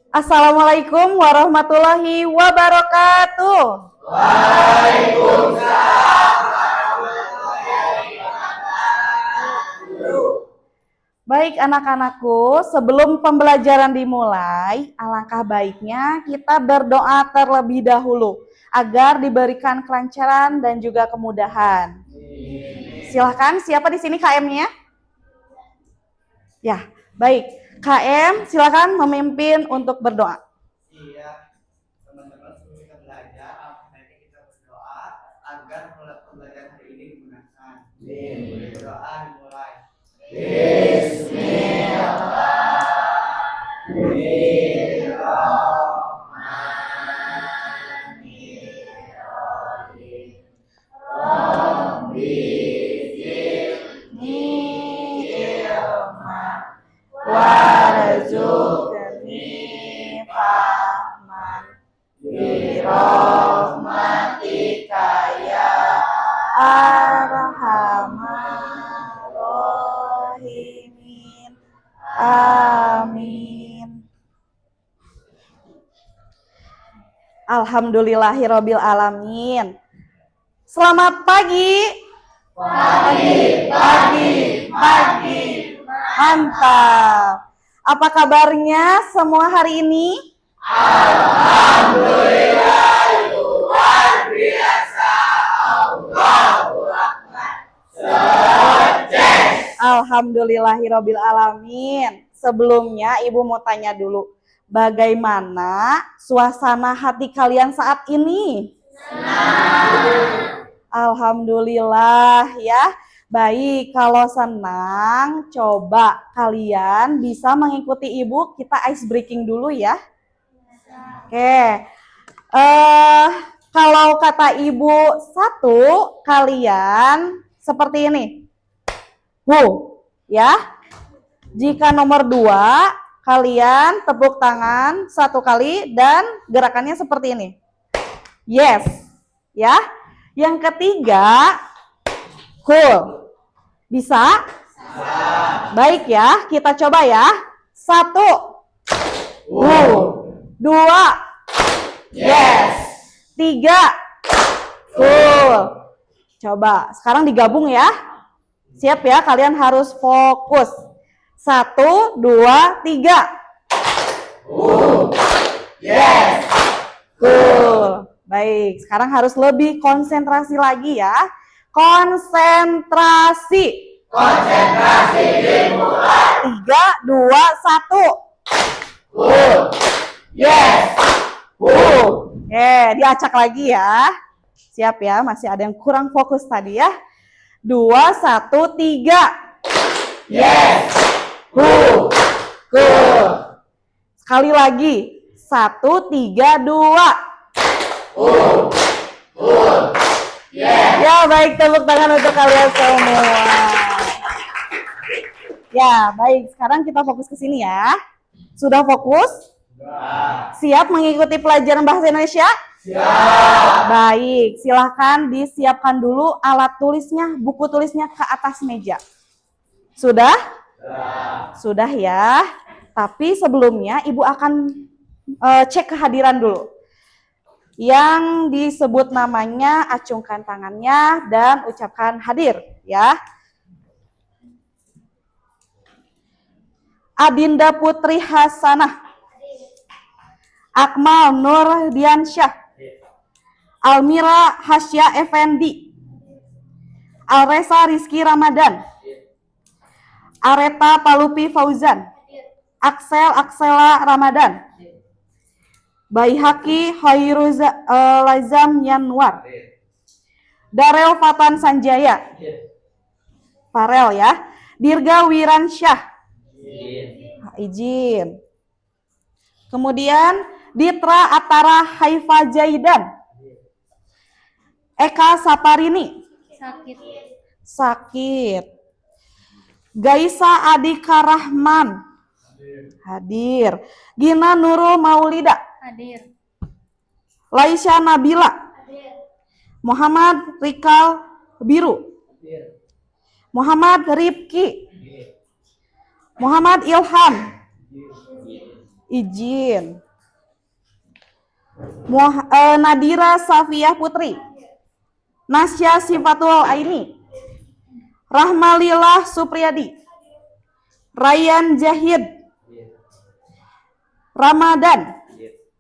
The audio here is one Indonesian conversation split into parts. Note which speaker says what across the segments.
Speaker 1: Assalamualaikum warahmatullahi wabarakatuh. Baik anak-anakku, sebelum pembelajaran dimulai, alangkah baiknya kita berdoa terlebih dahulu agar diberikan kelancaran dan juga kemudahan. Silahkan, siapa di sini KM-nya? Ya, baik. KM, silakan memimpin untuk berdoa.
Speaker 2: Iya, teman-teman sebelum kita belajar, alhamdulillah kita berdoa agar pembelajaran hari ini digunakan. Berdoa dimulai.
Speaker 1: Warzuqni fahman birahmatika ya arhamar rahimin. Amin. Alhamdulillahirabbil alamin. Selamat pagi. Pagi. Mantap. Apa kabarnya semua hari ini?
Speaker 2: Alhamdulillah, luar biasa. Allahu Akbar. Sukses.
Speaker 1: Alhamdulillahirabbil alamin. Sebelumnya Ibu mau tanya dulu, bagaimana suasana hati kalian saat ini? Senang. Alhamdulillah ya. Baik, kalau senang, coba kalian bisa mengikuti Ibu, kita ice breaking dulu ya. Oke. Kalau kata Ibu satu, kalian seperti ini. Ya. Jika nomor 2, kalian tepuk tangan 1 kali dan gerakannya seperti ini. Yes. Ya. Yang ketiga, cool. Bisa? Baik ya, kita coba ya. 1. 2. Yes. 3. Cool. Coba, sekarang digabung ya. Siap ya, kalian harus fokus. 1, 2, 3. Yes. Cool. Baik, sekarang harus lebih konsentrasi lagi ya. Konsentrasi dimulai. 3, 2, 1. Yes. Diacak lagi ya. Siap ya, masih ada yang kurang fokus tadi ya. 2, 1, 3. Yes. Sekali lagi. 1, 3, 2. Ya, baik, tepuk tangan untuk kalian semua. Ya, baik. Sekarang kita fokus ke sini ya. Sudah fokus? Siap mengikuti pelajaran bahasa Indonesia? Siap. Baik, silahkan disiapkan dulu alat tulisnya, buku tulisnya ke atas meja. Sudah? Sudah ya. Tapi sebelumnya Ibu akan cek kehadiran dulu. Yang disebut namanya, acungkan tangannya dan ucapkan hadir ya. Adinda Putri Hasanah, Akmal Nur Diansyah, Almira Hasya Effendi, Alresa Rizky Ramadan, Areta Palupi Fauzan, Aksela Ramadan, Baihaki Lazam Yanwar, Darel Fatan Sanjaya, Farel ya, Dirga Wiransyah, izin. Kemudian Ditra Atara Haifa Jaidan, Eka Saparini, sakit. Gaisa Adika Rahman, hadir. Gina Nurul Maulida, hadir. Laisha Nabila, hadir. Muhammad Rikal Biru, hadir. Muhammad Rifki, hadir. Muhammad Ilham, hadir. Izin. Nadira Safiyah Putri. Nasya Sifatul Aini. Rahmalillah Supriyadi. Rayyan Jahid. Ramadan.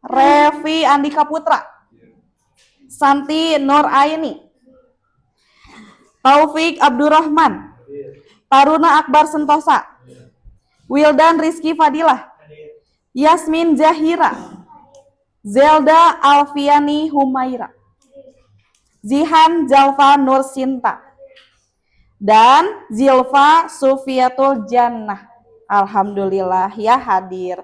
Speaker 1: Revi Andika Putra. Santi Nur Aini. Taufik Abdurrahman. Taruna Akbar Sentosa. Wildan Rizky Fadilah. Yasmin Zahira. Zelda Alfiani Humaira. Zihan Jalfa Nur Sinta. Dan Zilfa Sufiatul Jannah. Alhamdulillah ya hadir.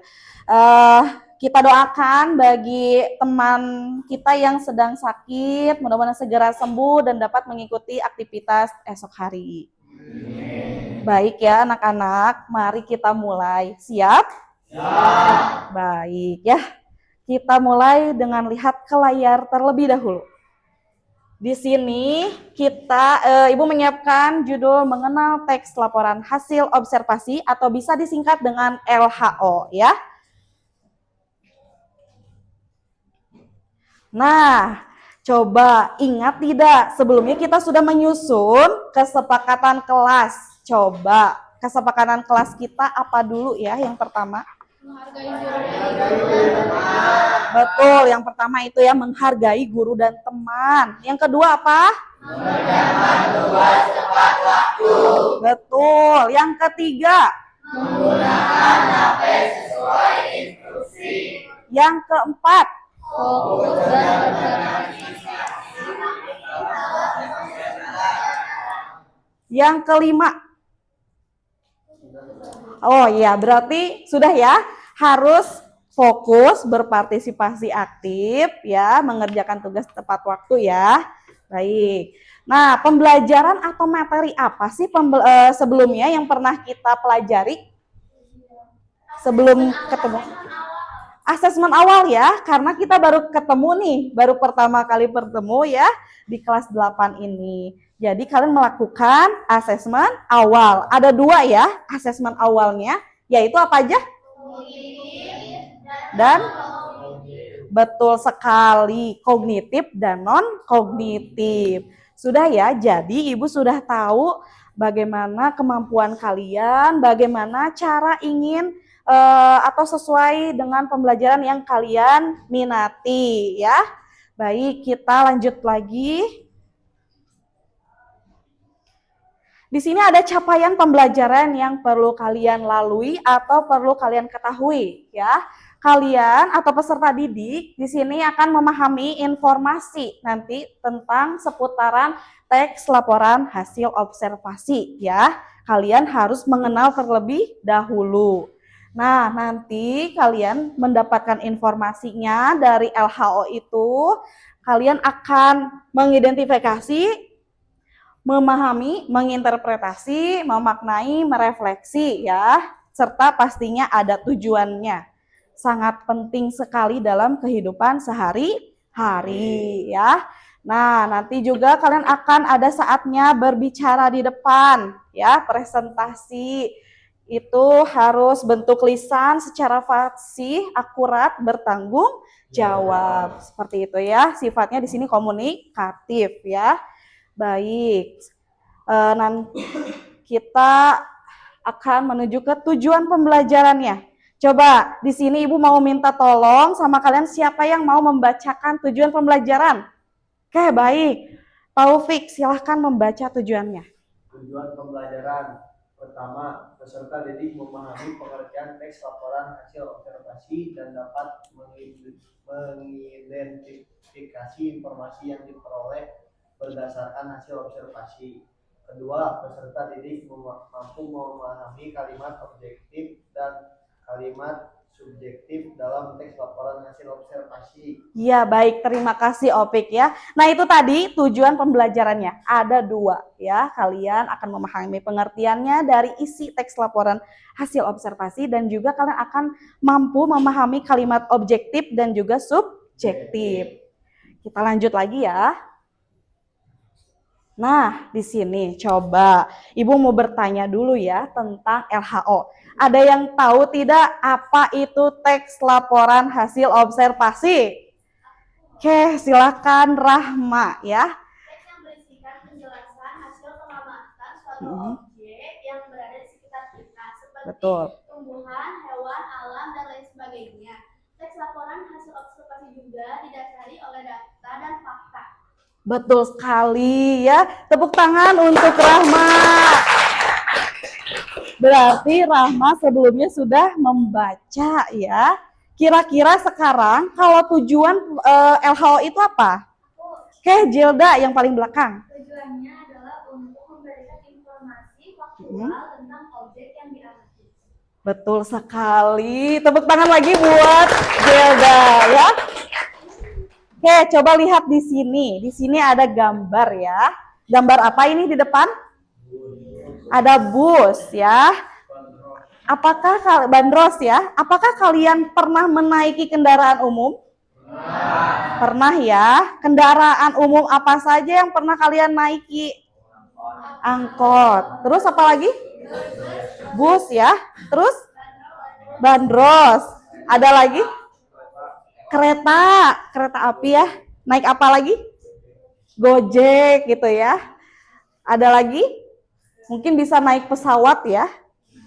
Speaker 1: Kita doakan bagi teman kita yang sedang sakit, mudah-mudahan segera sembuh dan dapat mengikuti aktivitas esok hari. Baik ya anak-anak, mari kita mulai. Siap? Siap. Baik ya. Kita mulai dengan lihat ke layar terlebih dahulu. Di sini Ibu menyiapkan judul mengenal teks laporan hasil observasi atau bisa disingkat dengan LHO ya. Nah, coba ingat tidak sebelumnya kita sudah menyusun kesepakatan kelas. Coba kesepakatan kelas kita apa dulu ya yang pertama? Menghargai guru dan teman. Betul, yang pertama itu ya menghargai guru dan teman. Yang kedua apa? Mengerjakan tugas tepat waktu. Betul. Yang ketiga? Menggunakan HP sesuai instruksi. Yang keempat? Fokus dan yang kelima? Oh iya, berarti sudah ya, harus fokus, berpartisipasi aktif ya, mengerjakan tugas tepat waktu ya. Baik. Nah, pembelajaran atau materi apa sih sebelumnya yang pernah kita pelajari? Sebelum ketemu. Asesmen awal ya, karena kita baru ketemu nih, baru pertama kali bertemu ya di kelas 8 ini. Jadi kalian melakukan asesmen awal. Ada 2 ya asesmen awalnya, yaitu apa aja? Dan betul sekali, kognitif dan non-kognitif. Sudah ya, jadi Ibu sudah tahu bagaimana kemampuan kalian, bagaimana cara ingin atau sesuai dengan pembelajaran yang kalian minati ya. Baik, kita lanjut lagi. Di sini ada capaian pembelajaran yang perlu kalian lalui atau perlu kalian ketahui ya. Kalian atau peserta didik di sini akan memahami informasi nanti tentang seputaran teks laporan hasil observasi ya. Kalian harus mengenal terlebih dahulu. Nah, nanti kalian mendapatkan informasinya dari LHO itu, kalian akan mengidentifikasi, memahami, menginterpretasi, memaknai, merefleksi ya, serta pastinya ada tujuannya. Sangat penting sekali dalam kehidupan sehari-hari ya. Nah, nanti juga kalian akan ada saatnya berbicara di depan ya, presentasi. Itu harus bentuk lisan secara fasih, akurat, bertanggung jawab. Seperti itu ya, sifatnya di sini komunikatif ya. Baik, nanti kita akan menuju ke tujuan pembelajarannya. Coba di sini Ibu mau minta tolong sama kalian siapa yang mau membacakan tujuan pembelajaran. Oke, baik. Taufik, silahkan membaca tujuannya.
Speaker 2: Tujuan pembelajaran pertama, peserta didik memahami pengertian teks laporan hasil observasi dan dapat mengidentifikasi informasi yang diperoleh berdasarkan hasil observasi. Kedua, peserta didik mampu memahami kalimat objektif dan kalimat subjektif dalam teks laporan hasil observasi. Ya, baik, terima kasih Opik ya. Nah, itu tadi tujuan pembelajarannya. Ada 2 ya. Kalian akan memahami pengertiannya dari isi teks laporan hasil observasi dan juga kalian akan mampu memahami kalimat objektif dan juga subjektif. Kita lanjut lagi ya.
Speaker 1: Nah, di sini coba Ibu mau bertanya dulu ya tentang LHO. Ada yang tahu tidak apa itu teks laporan hasil observasi? Oke, silakan Rahma ya.
Speaker 3: Teks yang berisikan penjelasan hasil pengamatan suatu
Speaker 1: Mhm.
Speaker 3: objek yang berada di sekitar kita, seperti
Speaker 1: Betul.
Speaker 3: tumbuhan, hewan, alam, dan lain sebagainya. Teks laporan hasil observasi juga didasari oleh data dan fakta.
Speaker 1: Betul sekali ya. Tepuk tangan untuk Rahma. Berarti Rahma sebelumnya sudah membaca ya. Kira-kira sekarang kalau tujuan LHO itu apa? Oke, Jilda yang paling belakang.
Speaker 3: Tujuannya adalah untuk memberikan informasi faktual tentang objek yang diamati.
Speaker 1: Betul sekali. Tepuk tangan lagi buat Jilda ya. Oke, coba lihat di sini. Di sini ada gambar ya. Gambar apa ini di depan? Ada bus ya. Apakah bandros ya? Apakah kalian pernah menaiki kendaraan umum? Pernah ya. Kendaraan umum apa saja yang pernah kalian naiki? Angkot. Terus apa lagi? Bus ya. Terus bandros. Ada lagi? Kereta api ya. Naik apa lagi? Gojek gitu ya. Ada lagi? Mungkin bisa naik pesawat ya.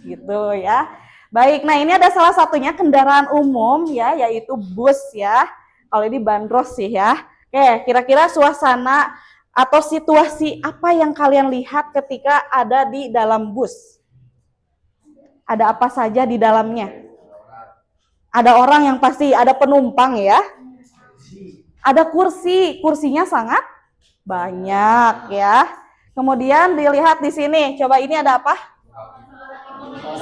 Speaker 1: Gitu ya. Baik, nah ini ada salah satunya kendaraan umum ya, yaitu bus ya. Kalau ini bandros sih ya. Oke, kira-kira suasana atau situasi apa yang kalian lihat ketika ada di dalam bus? Ada apa saja di dalamnya? Ada orang yang pasti, ada penumpang ya. Ada kursi, kursinya sangat banyak ya. Kemudian dilihat di sini, coba ini ada apa?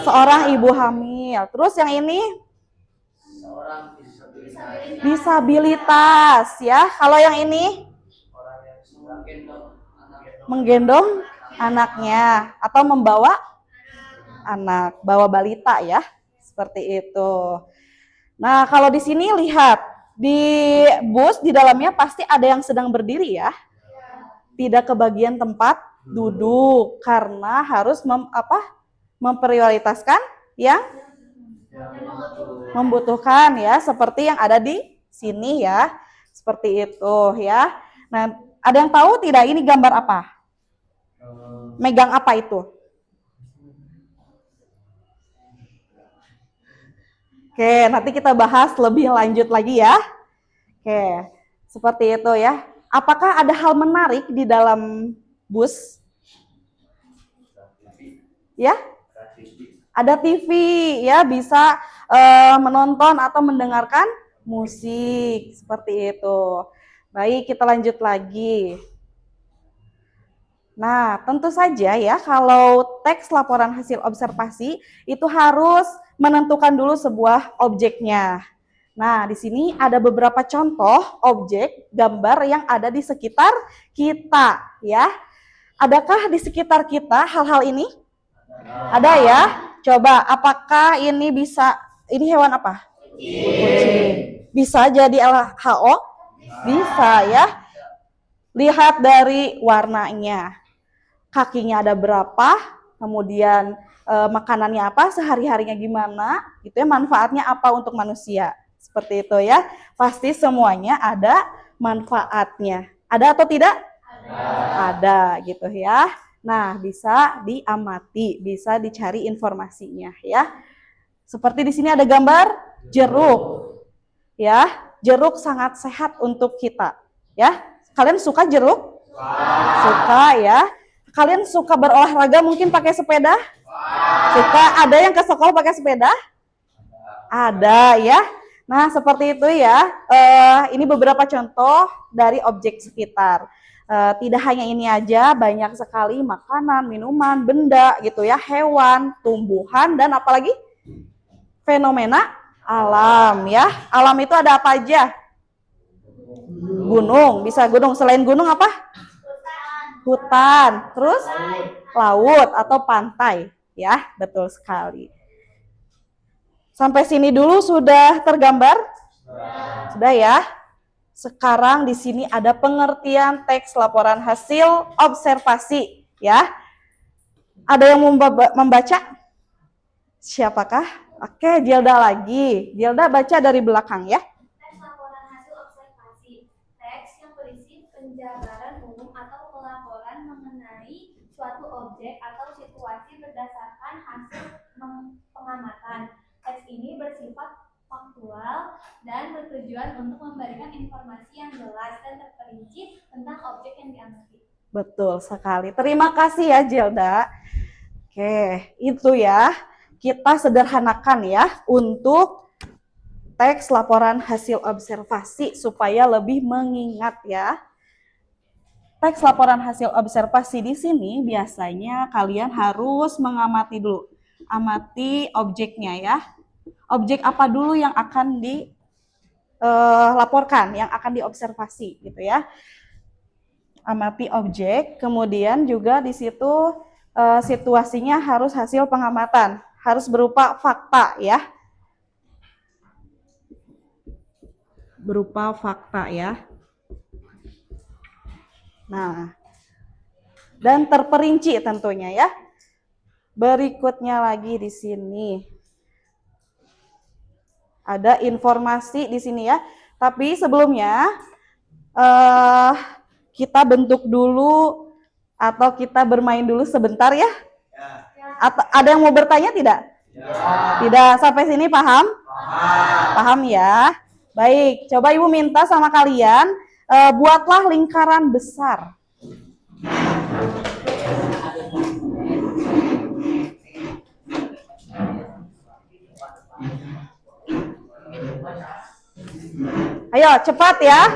Speaker 1: Seorang ibu hamil. Terus yang ini?
Speaker 2: Seorang disabilitas.
Speaker 1: Disabilitas ya. Kalau yang ini?
Speaker 2: Orang yang sedang
Speaker 1: Menggendong anaknya atau membawa anak, bawa balita ya. Seperti itu. Nah, kalau di sini lihat di bus di dalamnya pasti ada yang sedang berdiri ya. Tidak kebagian tempat duduk karena harus memprioritaskan yang membutuhkan ya, seperti yang ada di sini ya. Seperti itu ya. Nah, ada yang tahu tidak ini gambar apa? Megang apa itu? Oke, nanti kita bahas lebih lanjut lagi ya. Oke, seperti itu ya. Apakah ada hal menarik di dalam bus? Ya? Ada TV ya, bisa menonton atau mendengarkan musik seperti itu. Baik, kita lanjut lagi. Nah, tentu saja ya kalau teks laporan hasil observasi itu harus menentukan dulu sebuah objeknya. Nah, di sini ada beberapa contoh objek gambar yang ada di sekitar kita ya. Adakah di sekitar kita hal-hal ini? Ada ya? Coba, apakah ini ini hewan apa? Kucing. Bisa jadi LHO? Bisa ya. Lihat dari warnanya. Kakinya ada berapa, kemudian makanannya apa, sehari-harinya gimana, gitu ya, manfaatnya apa untuk manusia. Seperti itu ya. Pasti semuanya ada manfaatnya. Ada atau tidak? Ada gitu ya. Nah, bisa diamati, bisa dicari informasinya ya. Seperti di sini ada gambar jeruk. Ya, jeruk sangat sehat untuk kita, ya. Kalian suka jeruk? Suka ya. Kalian suka berolahraga mungkin pakai sepeda? Suka. Ada yang ke sekolah pakai sepeda? Ada ya. Nah, seperti itu ya. Ini beberapa contoh dari objek sekitar. Tidak hanya ini aja, banyak sekali makanan, minuman, benda gitu ya, hewan, tumbuhan, dan apalagi fenomena alam ya. Alam itu ada apa aja? Gunung, bisa gunung. Selain gunung apa? Hutan. Terus laut atau pantai ya, betul sekali. Sampai sini dulu sudah tergambar? Sudah ya? Sekarang di sini ada pengertian teks laporan hasil observasi, ya. Ada yang membaca? Siapakah? Oke, Jilda lagi. Jilda baca dari belakang ya.
Speaker 3: Teks laporan hasil observasi. Teks yang berisi penjabaran umum atau pelaporan mengenai suatu objek atau situasi berdasarkan hasil pengamatan. Teks ini bersifat faktual dan bertujuan untuk memberikan informasi yang jelas dan terperinci tentang objek yang diamati.
Speaker 1: Betul sekali. Terima kasih ya Jilda. Oke, itu ya. Kita sederhanakan ya untuk teks laporan hasil observasi supaya lebih mengingat ya. Teks laporan hasil observasi di sini biasanya kalian harus mengamati dulu. Amati objeknya ya. Objek apa dulu yang akan dilaporkan, yang akan diobservasi gitu ya. Amati objek, kemudian juga di situ situasinya harus hasil pengamatan, harus berupa fakta ya. Berupa fakta ya. Nah, dan terperinci tentunya ya. Berikutnya lagi di sini. Ada informasi di sini ya. Tapi sebelumnya kita bentuk dulu atau kita bermain dulu sebentar ya. Atau ada yang mau bertanya tidak? Tidak. Sampai sini paham? Paham ya. Baik, coba Ibu minta sama kalian buatlah lingkaran besar. Ayo cepat ya.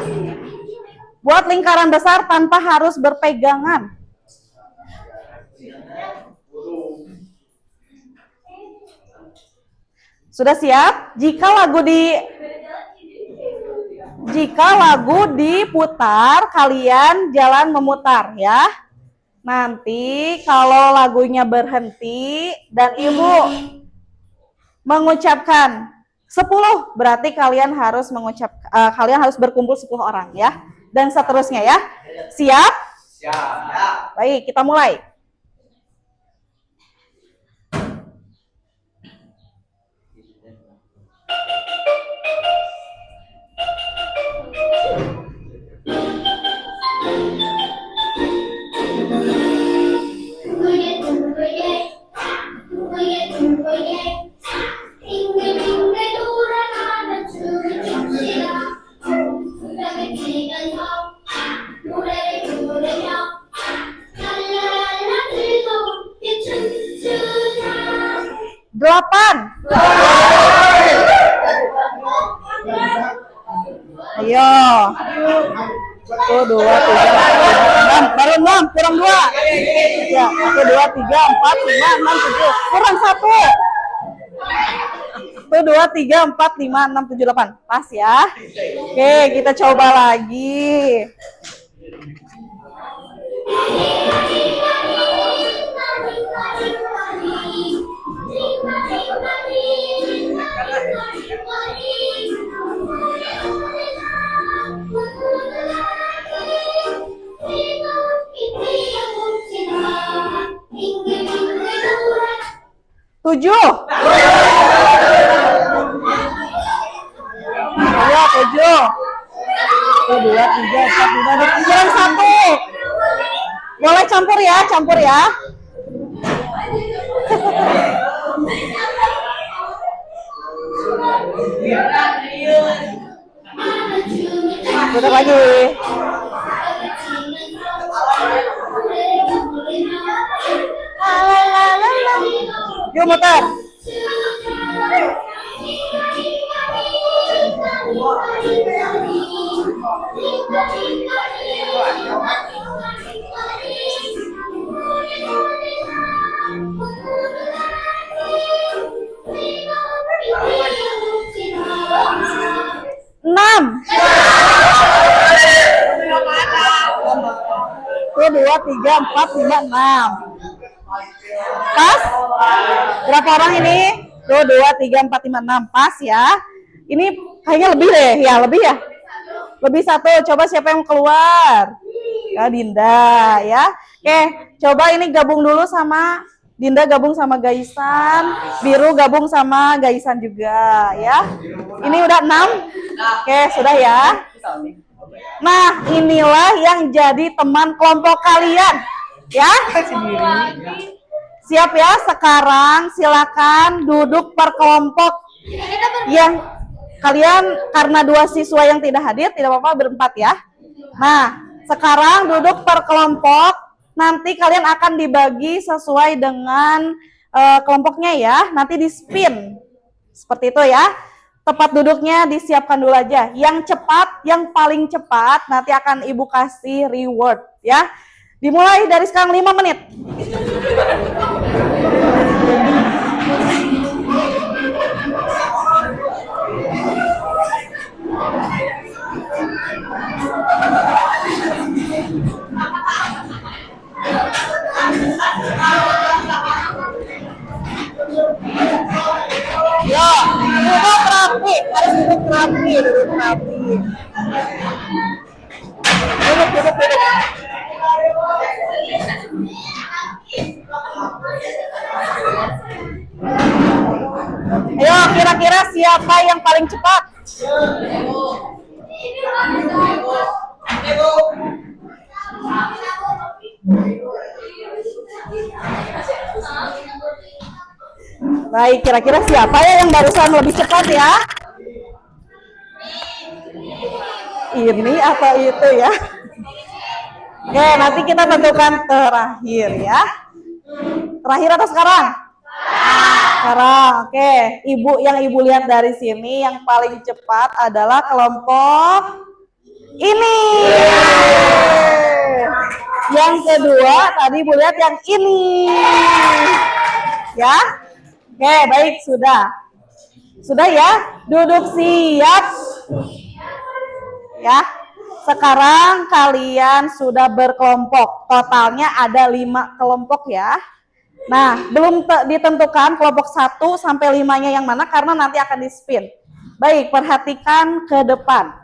Speaker 1: Buat lingkaran besar tanpa harus berpegangan. Sudah siap? Jika lagu diputar, kalian jalan memutar ya. Nanti kalau lagunya berhenti dan Ibu mengucapkan 10, berarti kalian harus berkumpul 10 orang ya. Dan seterusnya ya. Siap? Siap. Baik, kita mulai. Delapan. Ayo. 1, 2, 3, 4, 5, 6. Baru 6, kurang 2. Ya, 1, 2, 3, 4, 5, 6, 7. Kurang 1. 1, 2, 3, 4, 5, 6, 7, 8. Pas ya. Oke, kita coba lagi. Tujuh. Ayo, 7. 1, 2, 3, 4, 5, 6, kurang 1. Boleh campur ya. Putar lagi. Yuk muter. Enam. 1, 2, 3, 4, 5, 6. Pas? Berapa orang ini? 1, 2, 3, 4, 5, 6. Pas ya. Ini kayaknya lebih deh. Ya, lebih ya. Lebih satu. Coba siapa yang keluar? Ya, Dinda ya. Oke, coba ini gabung dulu sama Dinda, gabung sama Gaisan, Biru gabung sama Gaisan juga ya. Ini udah 6. Oke, sudah ya. Nah, inilah yang jadi teman kelompok kalian ya. Siap ya? Sekarang silakan duduk per kelompok. Yang kalian karena 2 siswa yang tidak hadir tidak apa-apa berempat ya. Nah, sekarang duduk per kelompok. Nanti kalian akan dibagi sesuai dengan kelompoknya ya. Nanti di spin seperti itu ya. Tempat duduknya disiapkan dulu aja. Yang cepat, yang paling cepat nanti akan ibu kasih reward ya. Dimulai dari sekarang 5 menit. Yo, duduk rapi, harus duduk rapi, duduk rapi. Duduk. Ayo, kira-kira siapa yang paling cepat? Baik, kira-kira siapa ya yang barusan lebih cepat ya? Ini atau itu ya? Oke, nanti kita tentukan terakhir ya. Terakhir atau sekarang? Sekarang, oke. Yang ibu lihat dari sini yang paling cepat adalah kelompok ini. Yang kedua tadi ibu lihat yang ini. Ya? Oke, baik, sudah. Sudah ya? Duduk siap. Ya. Sekarang kalian sudah berkelompok. Totalnya ada 5 kelompok ya. Nah, belum ditentukan kelompok 1 sampai 5-nya yang mana karena nanti akan di-spin. Baik, perhatikan ke depan.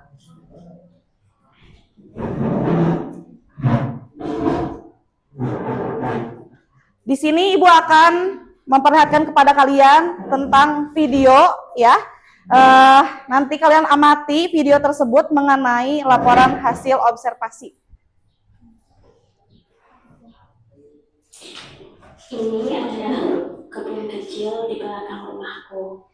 Speaker 1: Di sini Ibu akan memperlihatkan kepada kalian tentang video ya. Nanti kalian amati video tersebut mengenai laporan hasil observasi.
Speaker 4: Ini adalah kebun kecil di belakang rumahku.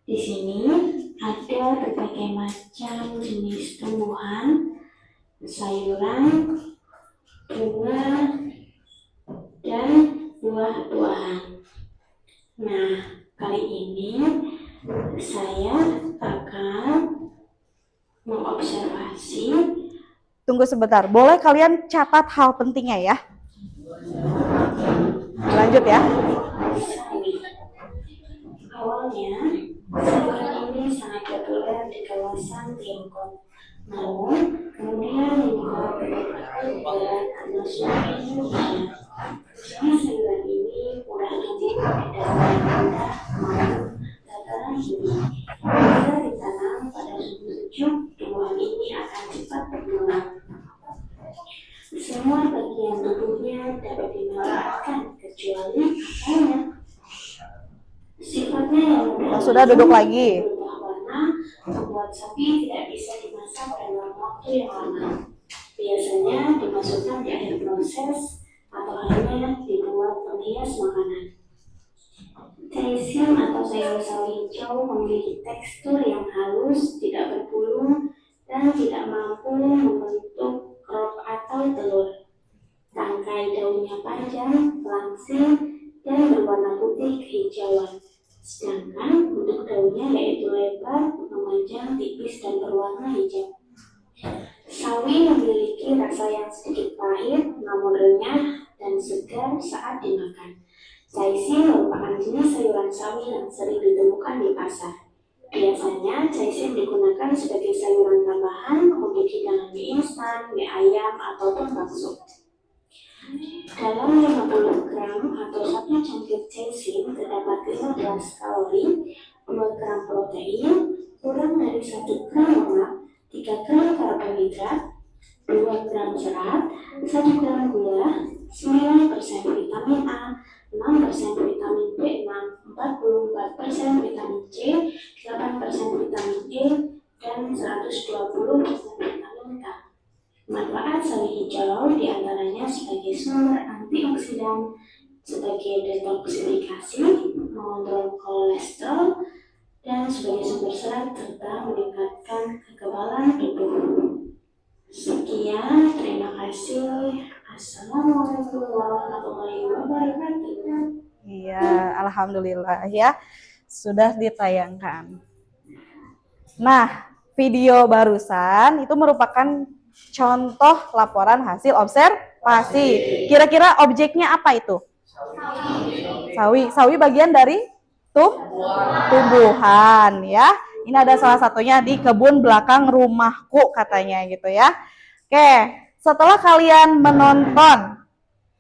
Speaker 4: Di sini ada berbagai macam jenis tumbuhan, sayuran, bunga, dan buah-buahan. Nah, kali ini saya akan mengobservasi.
Speaker 1: Tunggu sebentar, boleh kalian catat hal pentingnya ya. Lanjut ya.
Speaker 4: Awalnya, sayuran ini sangat populer di kawasan Tiongkok. Namun, kemudian dibawa ke nasional Indonesia. Sayuran ini mudah tumbuh di daerah rendah maupun dataran tinggi. Jika ditanam pada suhu sejuk, tumbuhan ini akan cepat berkembang. Semua bagian tubuhnya dapat dimanfaatkan kecuali akarnya. Sifatnya yang mudah
Speaker 1: Sudah duduk lagi.
Speaker 4: berubah warna membuat sapi tidak bisa dimasak dalam waktu yang lama. Biasanya dimasukkan di akhir proses atau hanya dibuat penghias makanan. Caesim atau sayur sawi hijau memiliki tekstur yang halus, tidak berbulu, dan tidak mampu membentuk krop atau telur. Tangkai daunnya panjang, langsing, dan berwarna putih kehijauan. Sedangkan bentuk daunnya yaitu lebar, memanjang, tipis, dan berwarna hijau. Sawi memiliki rasa yang sedikit pahit, namun renyah dan segar saat dimakan. Caesim merupakan jenis sayuran sawi yang sering ditemukan di pasar. Biasanya caesim digunakan sebagai sayuran tambahan untuk hidangan mie instan, mie ayam, ataupun bakso. Dalam 50 gram atau 1 cangkir caesim terdapat 15 kalori, 2 gram protein, kurang dari 1 gram lemak, 3 gram karbohidrat, 2 gram serat, 1 gram gula, 9% vitamin A, 6% vitamin B6, 44% vitamin C, 8% vitamin E, dan 120% vitamin K. Manfaat sawi hijau diantaranya sebagai sumber antioksidan, sebagai detoksifikasi, mengontrol kolesterol, dan sebagai sumber serat serta meningkatkan kekebalan tubuh. Sekian, terima kasih. Assalamualaikum warahmatullahi wabarakatuh.
Speaker 1: Iya, alhamdulillah ya. Sudah ditayangkan. Nah, video barusan itu merupakan contoh laporan hasil observasi. Kira-kira objeknya apa itu? Sawi. Sawi bagian dari tumbuhan ya. Ini ada salah satunya di kebun belakang rumahku katanya gitu ya. Oke, setelah kalian menonton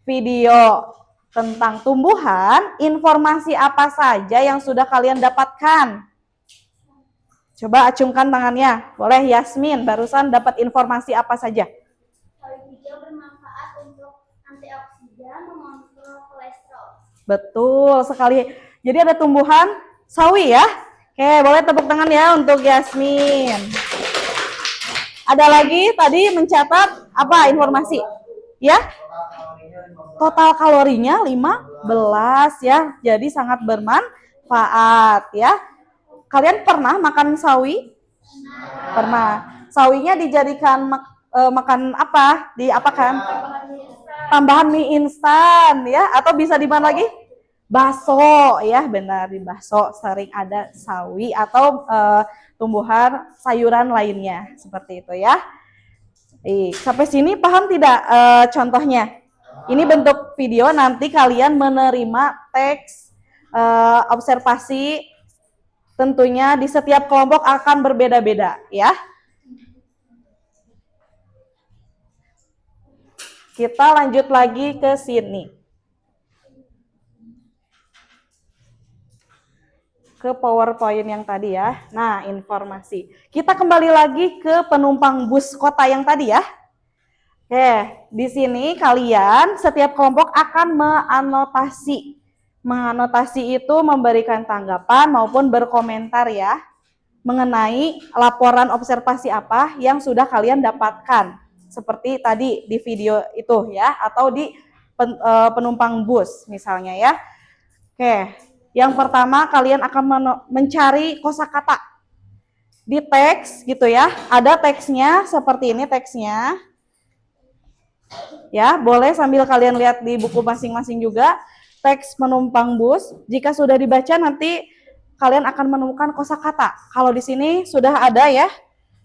Speaker 1: video tentang tumbuhan, informasi apa saja yang sudah kalian dapatkan? Coba acungkan tangannya. Boleh Yasmin, barusan dapat informasi apa saja?
Speaker 3: Sawi hijau bermanfaat untuk antioksidan, mengontrol kolesterol.
Speaker 1: Betul sekali. Jadi ada tumbuhan sawi ya. Oke, boleh tepuk tangan ya untuk Yasmin. Ada lagi tadi mencatat apa informasi? Ya? Total kalorinya 15 ya. Jadi sangat bermanfaat ya. Kalian pernah makan sawi? Pernah. Sawinya dijadikan makan apa? Diapakan? Tambahan mie instan ya, atau bisa di mana lagi? Bakso ya, benar, di bakso sering ada sawi atau tumbuhan sayuran lainnya seperti itu ya. Sampai sini paham tidak contohnya? Ini bentuk video, nanti kalian menerima teks observasi. Tentunya di setiap kelompok akan berbeda-beda ya. Kita lanjut lagi ke sini. Ke PowerPoint yang tadi ya. Nah, informasi. Kita kembali lagi ke penumpang bus kota yang tadi ya. Oke, di sini kalian setiap kelompok akan menganotasi. Menganotasi itu memberikan tanggapan maupun berkomentar ya, mengenai laporan observasi apa yang sudah kalian dapatkan. Seperti tadi di video itu ya, atau di penumpang bus misalnya ya. Oke, yang pertama kalian akan mencari kosakata di teks gitu ya. Ada teksnya seperti ini teksnya. Ya, boleh sambil kalian lihat di buku masing-masing juga teks penumpang bus. Jika sudah dibaca nanti kalian akan menemukan kosakata. Kalau di sini sudah ada ya,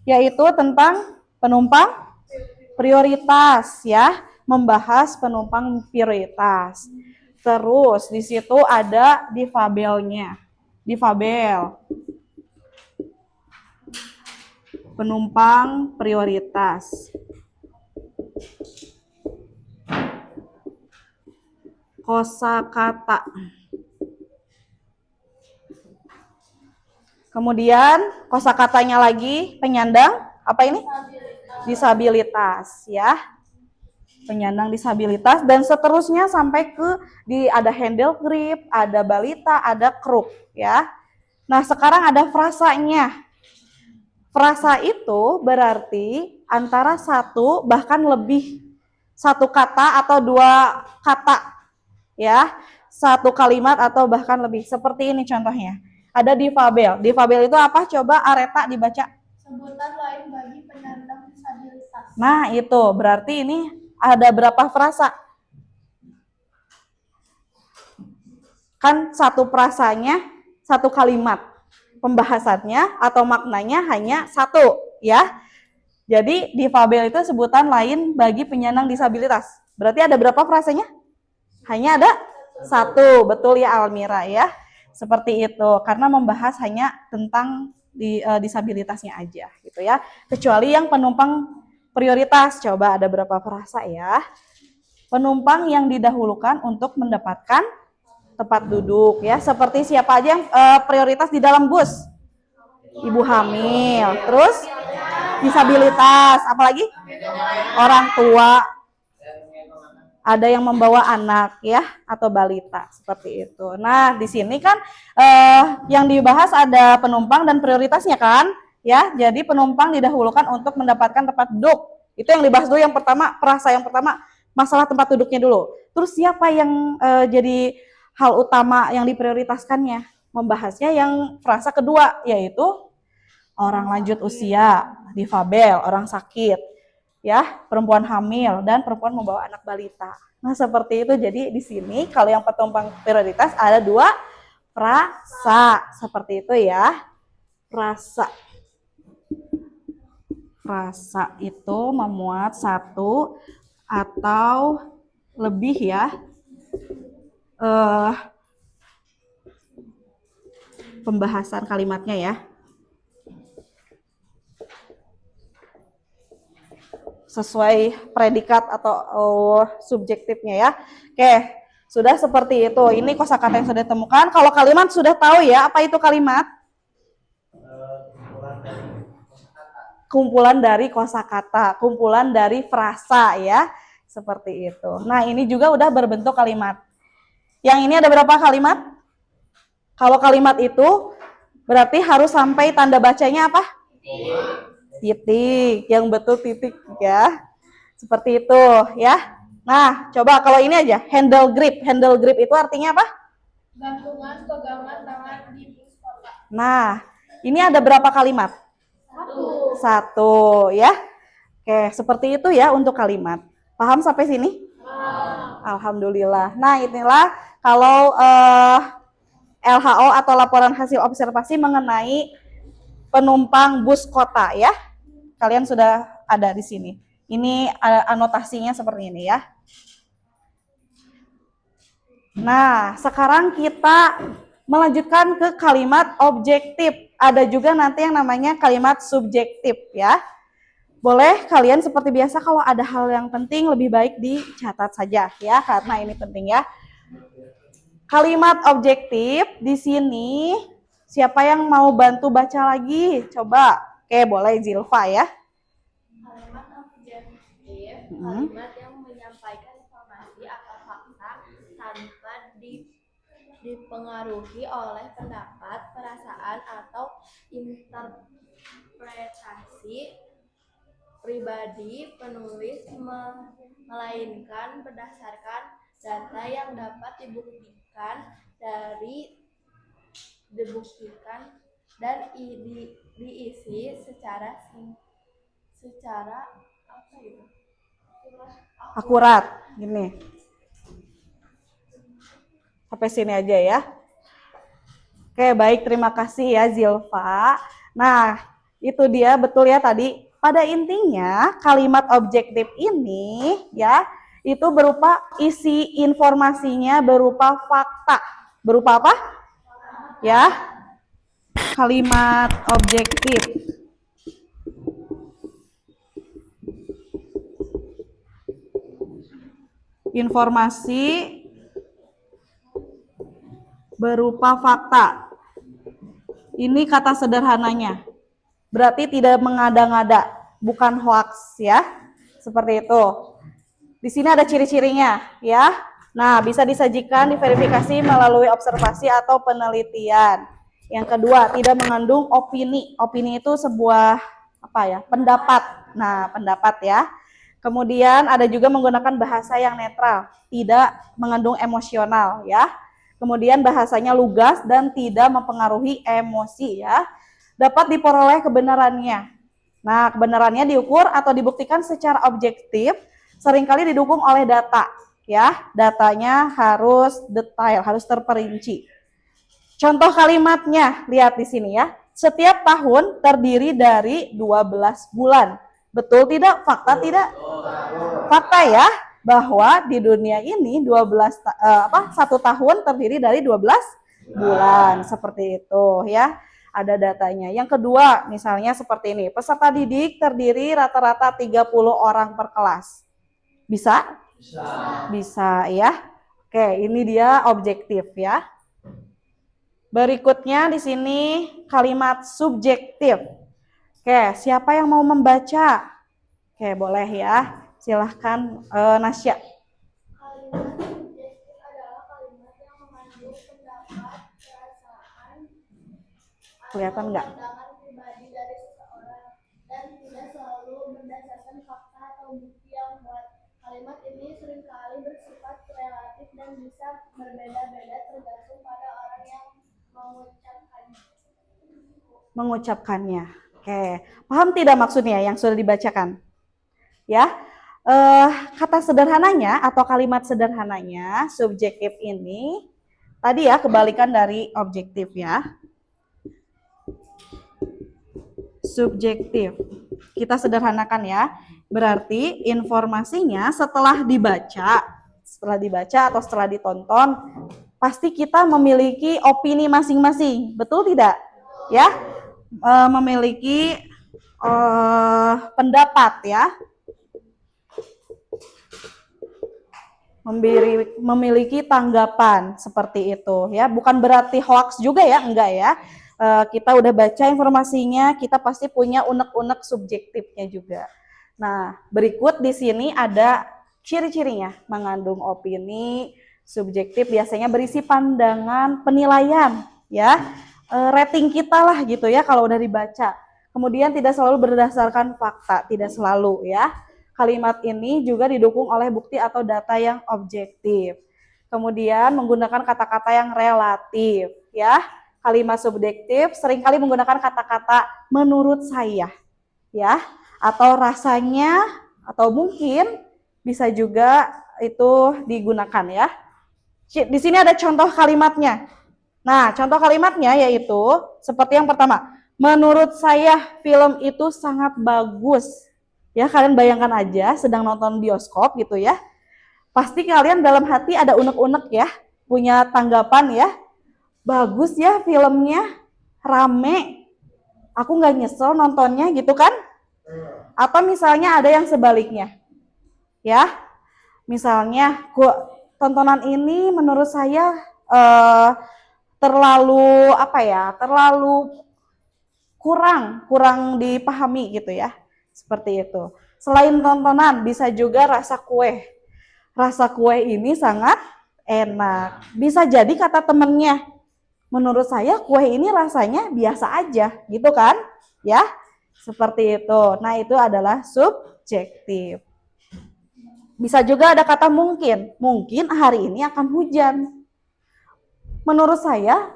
Speaker 1: yaitu tentang penumpang prioritas ya, membahas penumpang prioritas. Terus di situ ada difabelnya. Difabel. Penumpang prioritas. Kosakata. Kemudian kosakatanya lagi penyandang apa ini? Disabilitas ya. Penyandang disabilitas dan seterusnya sampai ke ada handle grip, ada balita, ada kruk ya. Nah, sekarang ada frasanya. Frasa itu berarti antara satu bahkan lebih satu kata atau dua kata ya, satu kalimat atau bahkan lebih. Seperti ini contohnya. Ada difabel. Difabel itu apa? Coba Areta dibaca.
Speaker 3: Sebutan lain bagi penyandang disabilitas.
Speaker 1: Nah, itu berarti ini ada berapa frasa? Kan satu frasanya satu kalimat. Pembahasannya atau maknanya hanya satu, ya. Jadi difabel itu sebutan lain bagi penyandang disabilitas. Berarti ada berapa frasanya? Hanya ada satu, betul ya Almira ya. Seperti itu, karena membahas hanya tentang disabilitasnya aja gitu ya. Kecuali yang penumpang prioritas, coba ada berapa frasa ya. Penumpang yang didahulukan untuk mendapatkan tempat duduk ya. Seperti siapa aja yang prioritas di dalam bus? Ibu hamil, terus disabilitas, apalagi orang tua, ada yang membawa anak ya atau balita seperti itu. Nah, di sini kan yang dibahas ada penumpang dan prioritasnya kan ya. Jadi penumpang didahulukan untuk mendapatkan tempat duduk. Itu yang dibahas dulu yang pertama, frasa yang pertama, masalah tempat duduknya dulu. Terus siapa yang jadi hal utama yang diprioritaskannya? Membahasnya yang frasa kedua, yaitu orang lanjut usia, difabel, orang sakit, ya, perempuan hamil dan perempuan membawa anak balita. Nah, seperti itu. Jadi di sini kalau yang penumpang prioritas ada 2 frasa. Seperti itu ya. Frasa. Frasa itu memuat 1 atau lebih ya. Pembahasan kalimatnya ya. Sesuai predikat atau subjektifnya ya. Oke, sudah seperti itu. Ini kosakata yang sudah ditemukan. Kalau kalimat sudah tahu ya, apa itu kalimat? Kumpulan dari kosakata, kumpulan dari frasa ya. Seperti itu. Nah, ini juga udah berbentuk kalimat. Yang ini ada berapa kalimat? Kalau kalimat itu berarti harus sampai tanda bacanya apa? Titik, yang betul titik ya. Seperti itu ya. Nah, coba kalau ini aja, handle grip. Handle grip itu artinya apa?
Speaker 3: Gantungan pegangan tangan di bus kota.
Speaker 1: Nah, ini ada berapa kalimat? 1 ya. Oke, seperti itu ya untuk kalimat. Paham sampai sini? Alhamdulillah. Nah, inilah kalau LHO atau laporan hasil observasi mengenai penumpang bus kota ya. Kalian sudah ada di sini. Ini anotasinya seperti ini ya. Nah, sekarang kita melanjutkan ke kalimat objektif. Ada juga nanti yang namanya kalimat subjektif ya. Boleh kalian seperti biasa kalau ada hal yang penting lebih baik dicatat saja ya, karena ini penting ya. Kalimat objektif di sini, siapa yang mau bantu baca lagi? Coba. Oke, boleh Zilfa ya.
Speaker 3: Kalimat objektif, kalimat yang menyampaikan informasi atau fakta tanpa dipengaruhi oleh pendapat, perasaan, atau interpretasi pribadi penulis, melainkan berdasarkan data yang dapat dibuktikan dan diisi secara apa itu?
Speaker 1: Akurat, gini. Sampai sini aja ya. Oke, baik, terima kasih ya Zilfa. Nah, itu dia betul ya tadi. Pada intinya kalimat objektif ini ya, itu berupa isi informasinya berupa fakta. Berupa apa? Ya. Kalimat objektif. Informasi berupa fakta. Ini kata sederhananya. Berarti tidak mengada-ngada, bukan hoax ya. Seperti itu. Di sini ada ciri-cirinya ya. Nah, bisa disajikan, diverifikasi melalui observasi atau penelitian. Yang kedua, tidak mengandung opini. Opini itu sebuah apa ya? Pendapat. Nah, pendapat ya. Kemudian ada juga menggunakan bahasa yang netral, tidak mengandung emosional ya. Kemudian bahasanya lugas dan tidak mempengaruhi emosi ya. Dapat diperoleh kebenarannya. Nah, kebenarannya diukur atau dibuktikan secara objektif, seringkali didukung oleh data ya. Datanya harus detail, harus terperinci. Contoh kalimatnya, lihat di sini ya. Setiap tahun terdiri dari 12 bulan. Betul tidak? Fakta tidak? Fakta ya, bahwa di dunia ini 1 tahun terdiri dari 12 bulan. Seperti itu ya. Ada datanya. Yang kedua, misalnya seperti ini. Peserta didik terdiri rata-rata 30 orang per kelas. Bisa? Bisa ya. Oke, ini dia objektif ya. Berikutnya di sini kalimat subjektif. Oke, siapa yang mau membaca? Oke, boleh ya. Silahkan Nasya.
Speaker 3: Kalimat subjektif adalah kalimat yang mengandung pendapat, perasaan,
Speaker 1: Kelihatan
Speaker 3: atau
Speaker 1: nggak?
Speaker 3: pandangan pribadi dari seseorang dan tidak selalu berdasarkan fakta atau bukti yang kuat. Kalimat ini seringkali bersifat relatif dan bisa berbeda-beda tergantung pada orang yang mengucapkannya.
Speaker 1: Mengucapkannya. Oke, paham tidak maksudnya yang sudah dibacakan? Ya, kata sederhananya atau kalimat sederhananya subjektif ini tadi ya kebalikan dari objektif ya. Subjektif. Kita sederhanakan ya. Berarti informasinya setelah dibaca atau setelah ditonton, pasti kita memiliki opini masing-masing. Betul tidak? Ya, memiliki pendapat ya. Memiliki tanggapan seperti itu ya, bukan berarti hoax juga ya, enggak ya. Kita udah baca informasinya, kita pasti punya unek-unek subjektifnya juga. Nah, berikut di sini ada ciri-cirinya. Mengandung opini, subjektif biasanya berisi pandangan, penilaian ya, rating kita lah gitu ya kalau udah dibaca. Kemudian tidak selalu berdasarkan fakta, tidak selalu ya. Kalimat ini juga didukung oleh bukti atau data yang objektif. Kemudian menggunakan kata-kata yang relatif ya. Kalimat subjektif seringkali menggunakan kata-kata menurut saya ya, atau rasanya, atau mungkin bisa juga itu digunakan ya. Di sini ada contoh kalimatnya. Nah, contoh kalimatnya yaitu seperti yang pertama, menurut saya film itu sangat bagus. Ya, kalian bayangkan aja sedang nonton bioskop gitu ya. Pasti kalian dalam hati ada unek-unek ya, punya tanggapan ya. Bagus ya filmnya, rame. Aku nggak nyesel nontonnya gitu kan? Atau misalnya ada yang sebaliknya. Ya. Misalnya, tontonan ini menurut saya terlalu apa ya? Terlalu kurang dipahami gitu ya. Seperti itu. Selain tontonan, bisa juga rasa kue. Rasa kue ini sangat enak. Bisa jadi kata temennya, menurut saya kue ini rasanya biasa aja, gitu kan? Ya, seperti itu. Nah, itu adalah subjektif. Bisa juga ada kata mungkin. Mungkin hari ini akan hujan. Menurut saya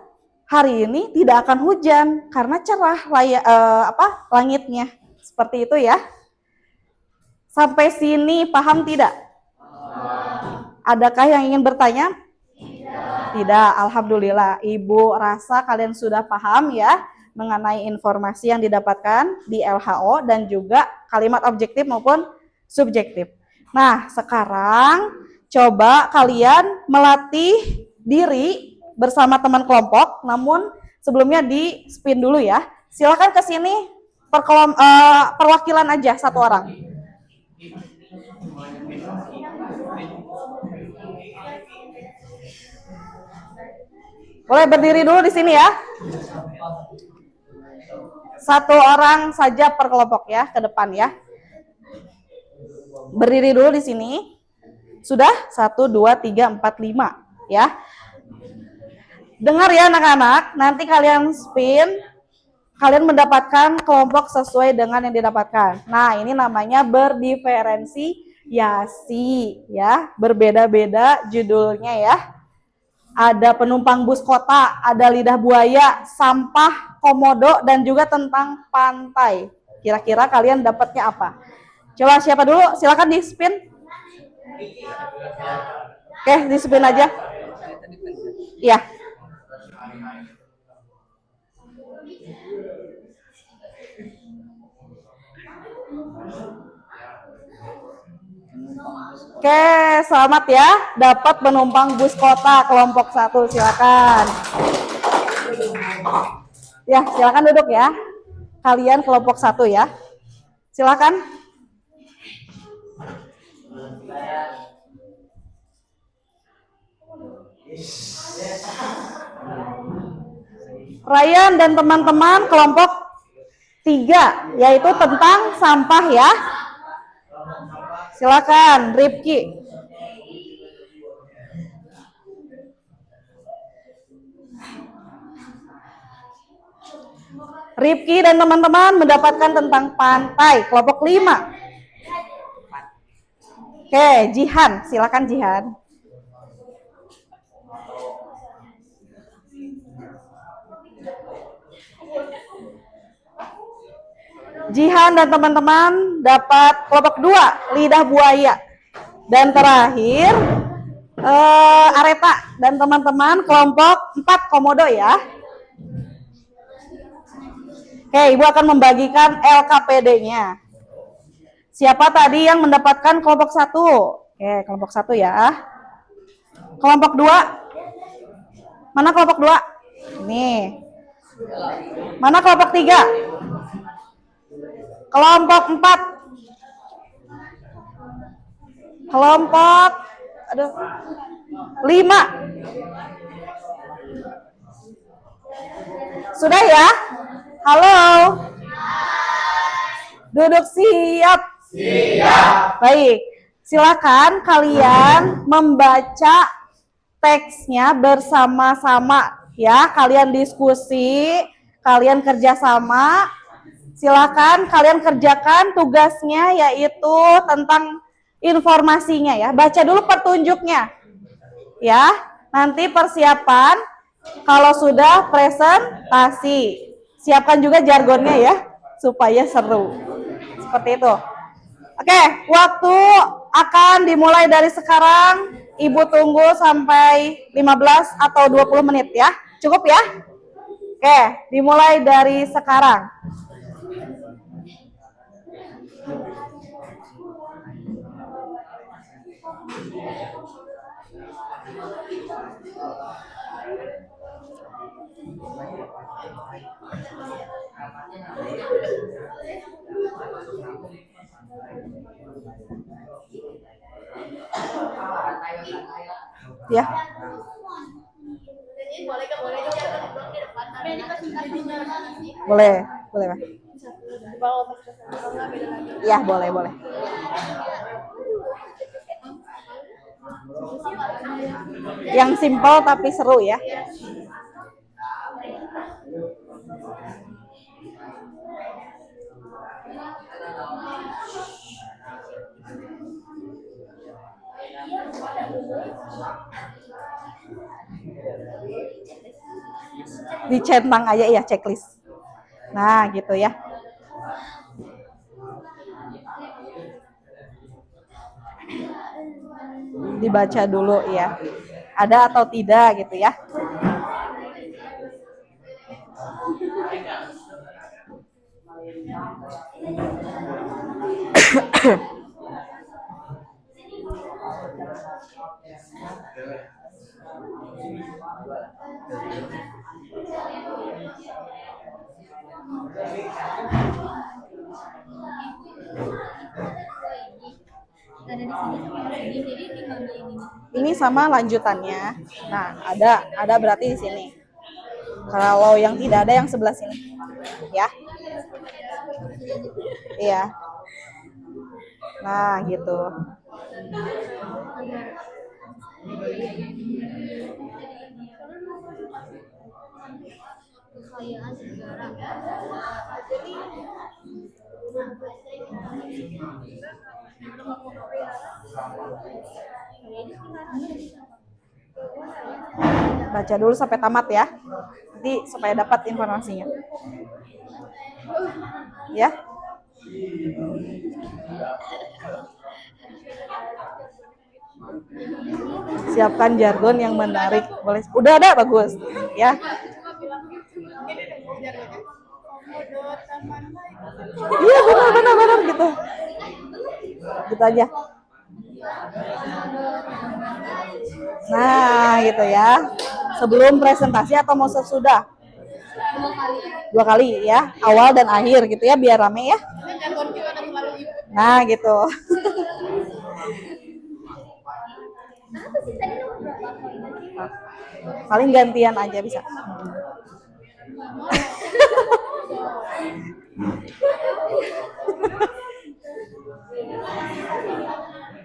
Speaker 1: hari ini tidak akan hujan karena cerah langitnya. Seperti itu ya. Sampai sini paham tidak? Adakah yang ingin bertanya? Tidak, alhamdulillah. Ibu rasa kalian sudah paham ya mengenai informasi yang didapatkan di LHO dan juga kalimat objektif maupun subjektif. Nah, sekarang coba kalian melatih diri bersama teman kelompok, namun sebelumnya di spin dulu ya. Silakan ke sini perwakilan aja satu orang. Boleh berdiri dulu di sini ya. Satu orang saja per kelompok ya, ke depan ya. Berdiri dulu di sini. Sudah? 1, 2, 3, 4, 5 ya. Dengar ya anak-anak, nanti kalian spin, kalian mendapatkan kelompok sesuai dengan yang didapatkan. Nah, ini namanya berdiferensiasi ya, berbeda-beda judulnya ya. Ada penumpang bus kota, ada lidah buaya, sampah, komodo, dan juga tentang pantai. Kira-kira kalian dapatnya apa? Coba siapa dulu? Silakan di spin. Oke, di spin aja. Iya. Oke, selamat ya. Dapat penumpang bus kota kelompok 1, silakan. Ya, silakan duduk ya. Kalian kelompok 1 ya. Silakan. Ryan dan teman-teman kelompok 3, yaitu tentang sampah ya. Silakan, Rifki. Rifki dan teman-teman mendapatkan tentang pantai, kelompok 5. Oke, Jihan, silakan Jihan. Jihan dan teman-teman dapat kelompok 2, lidah buaya. Dan terakhir, Areta dan teman-teman kelompok 4, komodo ya. Oke, Ibu akan membagikan LKPD-nya. Siapa tadi yang mendapatkan kelompok 1? Oke, kelompok 1 ya. Kelompok 2. Mana kelompok 2? Nih. Mana kelompok 3? Kelompok 4. Kelompok 5. Sudah ya? Halo. Duduk siap. Siap. Baik. Silakan kalian membaca teksnya bersama-sama ya. Kalian diskusi, kalian kerjasama. Silakan kalian kerjakan tugasnya, yaitu tentang informasinya ya. Baca dulu petunjuknya ya. Nanti persiapan kalau sudah presentasi. Siapkan juga jargonnya ya, supaya seru. Seperti itu. Oke, waktu akan dimulai dari sekarang. Ibu tunggu sampai 15 atau 20 menit ya. Cukup ya? Oke, dimulai dari sekarang. Ya. Boleh, boleh, Pak. Ya, boleh, boleh. Yang simpel tapi seru ya. Dicentang aja ya checklist. Nah, gitu ya. Dibaca dulu ya. Ada atau tidak gitu ya. Ini sama lanjutannya. Nah, ada berarti di sini. Kalau yang tidak ada yang sebelah sini. Ya. Iya. Nah, gitu. Baca dulu sampai tamat ya. Nanti supaya dapat informasinya. Ya. Siapkan jargon yang menarik. Boleh. Udah ada, bagus. Ya. Iya, benar gitu. Gitu aja. Nah, gitu ya. Sebelum presentasi atau mau sesudah? 2 kali ya, awal dan akhir gitu ya, biar rame ya. Nah, gitu. Paling gantian aja bisa.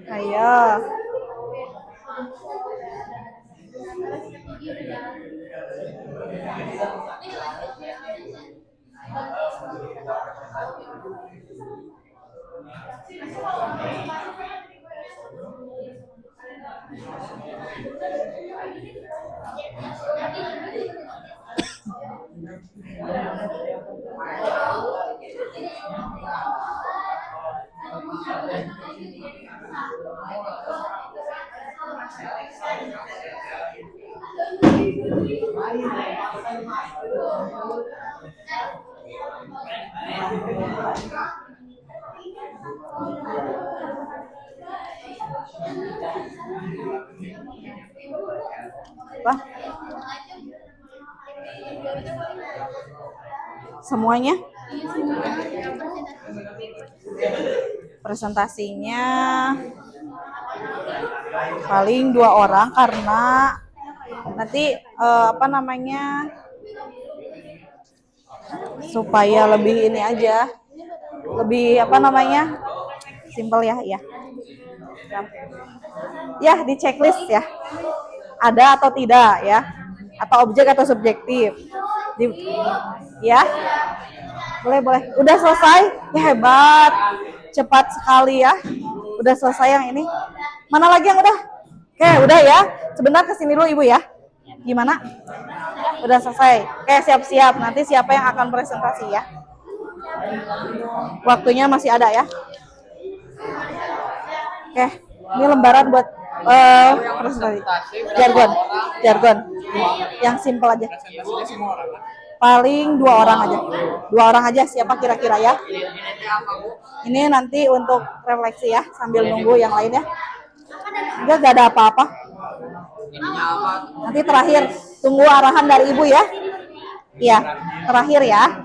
Speaker 1: Ayo. Apa? Semuanya? Presentasinya paling 2 orang karena nanti apa namanya, supaya lebih ini aja, lebih apa namanya, simple ya, ya di checklist ya, ada atau tidak ya, atau objek atau subjektif, ya boleh. Udah selesai, ya hebat, cepat sekali ya, udah selesai yang ini. Mana lagi yang udah? Oke, udah ya, sebentar kesini dulu ibu ya. Gimana? Udah selesai. Oke, siap-siap. Nanti siapa yang akan presentasi ya? Waktunya masih ada ya. Oke, ini lembaran buat presentasi. Jargon. Yang simple aja. Paling 2 orang aja. 2 orang aja, siapa kira-kira ya? Ini nanti untuk refleksi ya, sambil nunggu yang lain ya. Enggak ada apa-apa. Nanti terakhir tunggu arahan dari ibu ya. Iya, terakhir ya.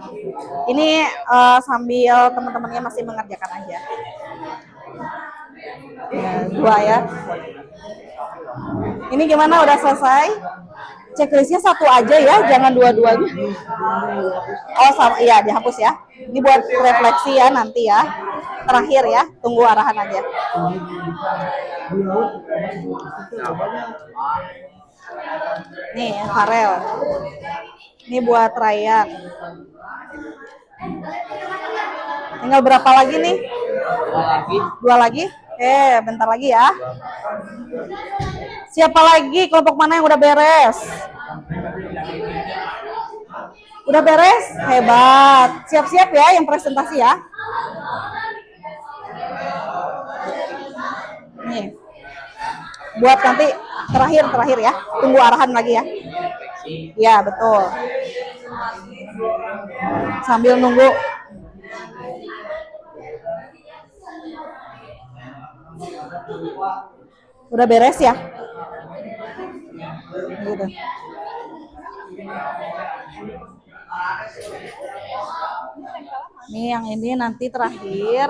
Speaker 1: Ini sambil teman-temannya masih mengerjakan aja. Ya, 2 ya. Ini gimana, udah selesai? Checklistnya 1 aja ya, jangan 2-2-nya. Oh sama, iya dihapus ya. Ini buat refleksi ya nanti ya. Terakhir ya, tunggu arahan aja. Nih Farel. Ini buat Ryan. Tinggal berapa lagi nih? 2 lagi. Bentar lagi ya. Siapa lagi? Kelompok mana yang udah beres? Udah beres? Hebat. Siap-siap ya yang presentasi ya. Nih. Buat nanti terakhir ya. Tunggu arahan lagi ya. Ya, betul. Sambil nunggu. Udah beres ya? Gitu. Nih yang ini nanti terakhir.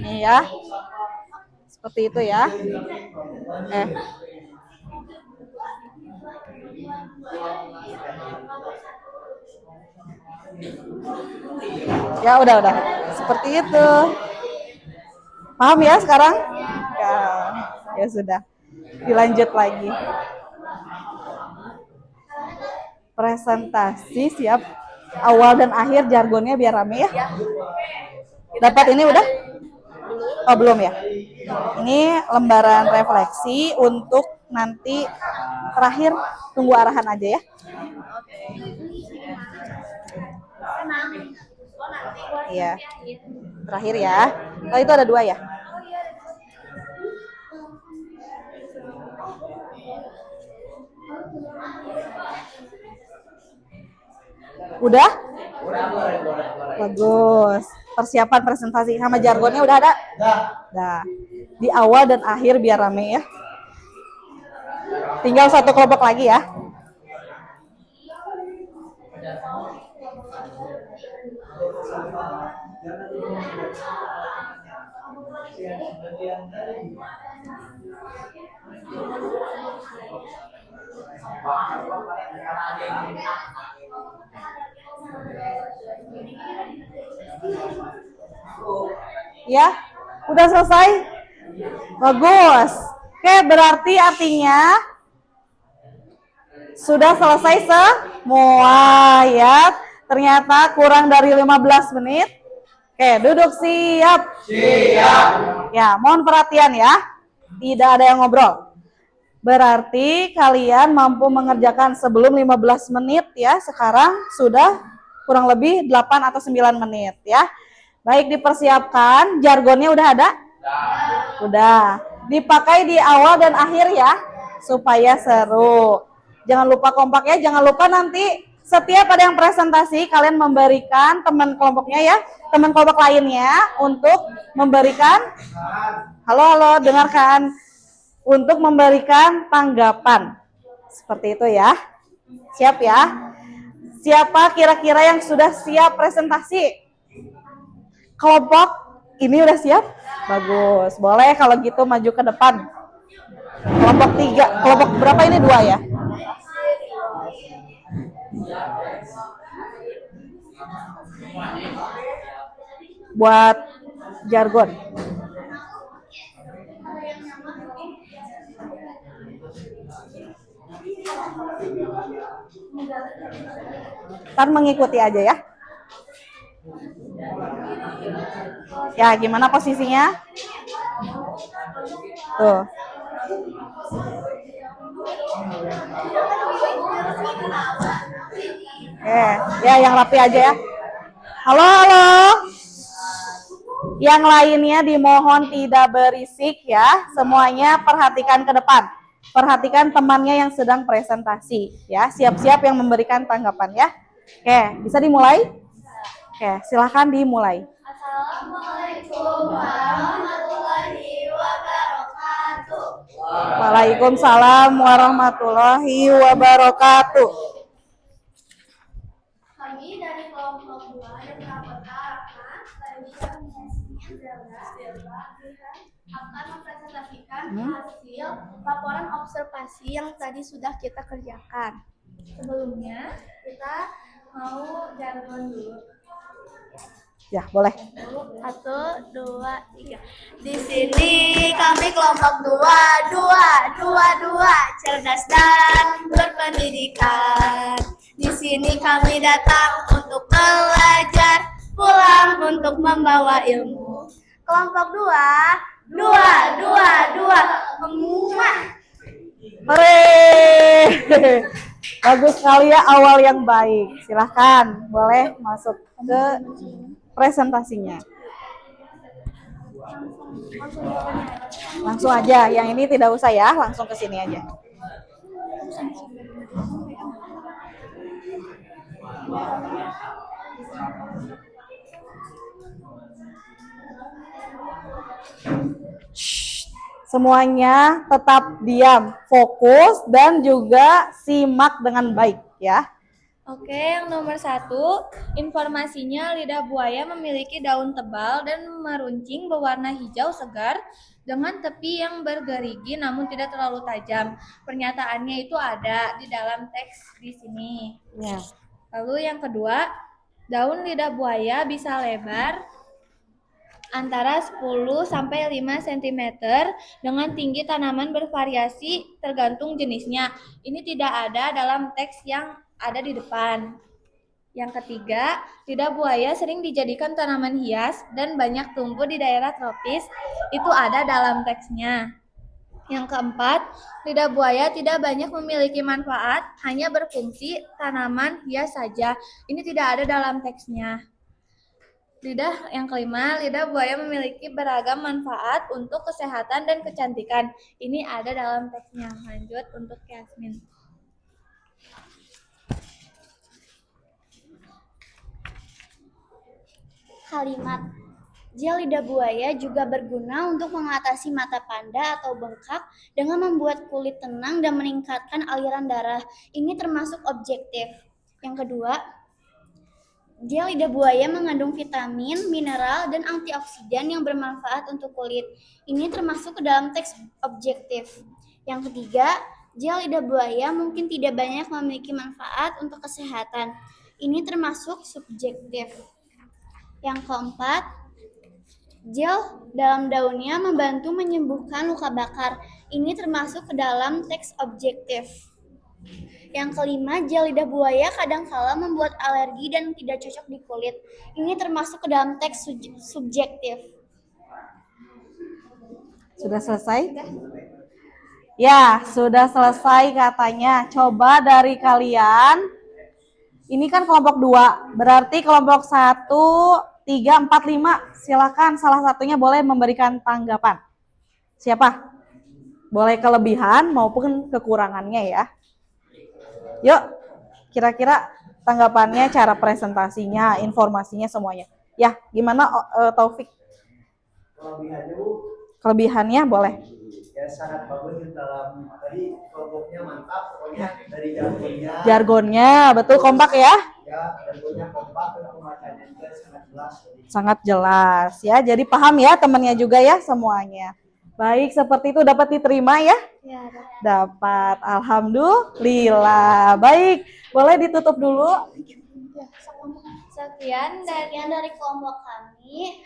Speaker 1: Nih ya. Seperti itu ya. Ya udah. Seperti itu. Paham ya sekarang? Ya sudah. Dilanjut lagi. Presentasi siap. Awal dan akhir jargonnya biar rame ya. Dapat ini udah? Oh belum ya? Ini lembaran refleksi untuk nanti terakhir, tunggu arahan aja ya. Iya. Terakhir ya. Oh itu ada 2 ya? Udah? Bagus. Persiapan presentasi sama jargonnya udah ada? Udah. Di awal dan akhir biar rame ya. Tinggal 1 kelompok lagi ya. Ya, udah selesai? Bagus. Oke, berarti artinya sudah selesai semua ya. Ternyata kurang dari 15 menit. Oke, duduk siap. Siap. Ya, mohon perhatian ya. Tidak ada yang ngobrol. Berarti kalian mampu mengerjakan sebelum 15 menit ya. Sekarang sudah kurang lebih 8 atau 9 menit ya. Baik, dipersiapkan. Jargonnya udah ada? Udah. Dipakai di awal dan akhir ya, supaya seru. Jangan lupa kompak ya, jangan lupa nanti setiap ada yang presentasi, kalian memberikan teman kelompoknya ya, teman kelompok lainnya untuk memberikan, halo, dengarkan, untuk memberikan tanggapan. Seperti itu ya. Siap ya? Siapa kira-kira yang sudah siap presentasi? Kelompok ini udah siap? Bagus. Boleh kalau gitu maju ke depan. Kelompok 3. Kelompok berapa ini? 2 ya? Buat jargon. Ntar mengikuti aja ya. Ya, gimana posisinya? Tuh. Ya yang rapi aja ya. Halo. Yang lainnya dimohon tidak berisik ya. Semuanya perhatikan ke depan. Perhatikan temannya yang sedang presentasi ya. Siap-siap yang memberikan tanggapan ya. Oke, bisa dimulai? Oke, silahkan dimulai.
Speaker 3: Assalamualaikum warahmatullahi wabarakatuh.
Speaker 1: Waalaikumsalam warahmatullahi wabarakatuh.
Speaker 3: Kami dari kelompok 2 yang melaporkan akan mempresentasikan hasil laporan observasi yang tadi sudah kita kerjakan. Sebelumnya kita mau jargon dulu.
Speaker 1: Ya, boleh.
Speaker 3: 1, 2, 3. Di sini kami kelompok 2, cerdas dan berpendidikan. Di sini kami datang untuk belajar, pulang untuk membawa ilmu. Kelompok 2.
Speaker 1: Hore. Bagus sekali ya, awal yang baik. Silahkan, boleh masuk ke presentasinya. Langsung aja, yang ini tidak usah ya, langsung ke sini aja. Semuanya tetap diam, fokus, dan juga simak dengan baik ya.
Speaker 3: Oke, yang nomor 1, informasinya lidah buaya memiliki daun tebal dan meruncing berwarna hijau segar dengan tepi yang bergerigi namun tidak terlalu tajam. Pernyataannya itu ada di dalam teks di sini.
Speaker 1: Ya.
Speaker 3: Lalu yang kedua, daun lidah buaya bisa lebar antara 10 sampai 5 cm dengan tinggi tanaman bervariasi tergantung jenisnya. Ini tidak ada dalam teks yang ada di depan. Yang ketiga, lidah buaya sering dijadikan tanaman hias dan banyak tumbuh di daerah tropis. Itu ada dalam teksnya. Yang keempat, lidah buaya tidak banyak memiliki manfaat, hanya berfungsi tanaman hias saja. Ini tidak ada dalam teksnya. Yang kelima, lidah buaya memiliki beragam manfaat untuk kesehatan dan kecantikan. Ini ada dalam teksnya. Lanjut untuk Yasmin.
Speaker 5: Kalimat gel lidah buaya juga berguna untuk mengatasi mata panda atau bengkak dengan membuat kulit tenang dan meningkatkan aliran darah. Ini termasuk objektif. Yang kedua, Gel lidah buaya mengandung vitamin, mineral, dan antioksidan yang bermanfaat untuk kulit. Ini termasuk ke dalam teks objektif. Yang ketiga, gel lidah buaya mungkin tidak banyak memiliki manfaat untuk kesehatan. Ini termasuk subjektif. Yang keempat, gel dalam daunnya membantu menyembuhkan luka bakar. Ini termasuk ke dalam teks objektif. Yang kelima, gel lidah buaya kadangkala membuat alergi dan tidak cocok di kulit. Ini termasuk ke dalam teks subjektif.
Speaker 1: Sudah selesai? Ya, sudah selesai katanya. Coba dari kalian, ini kan kelompok 2, berarti kelompok 1, 3, 4, 5. Silakan salah satunya boleh memberikan tanggapan. Siapa? Boleh kelebihan maupun kekurangannya ya. Yuk, kira-kira tanggapannya, cara presentasinya, informasinya semuanya. Ya, gimana Taufik?
Speaker 2: Kelebihannya Bu,
Speaker 1: Kelebihannya boleh.
Speaker 2: ya sangat bagus dalam tadi kelompoknya mantap, pokoknya dari jargonnya.
Speaker 1: Jargonnya betul kompak ya?
Speaker 2: Ya, jargonnya kompak, dan pembacanya juga sangat jelas.
Speaker 1: Sangat jelas ya. Jadi paham ya temannya juga ya semuanya. Baik, seperti itu dapat diterima ya?
Speaker 5: Ya,
Speaker 1: Dapat. Alhamdulillah. Baik, boleh ditutup dulu.
Speaker 5: sekian dari kelompok kami.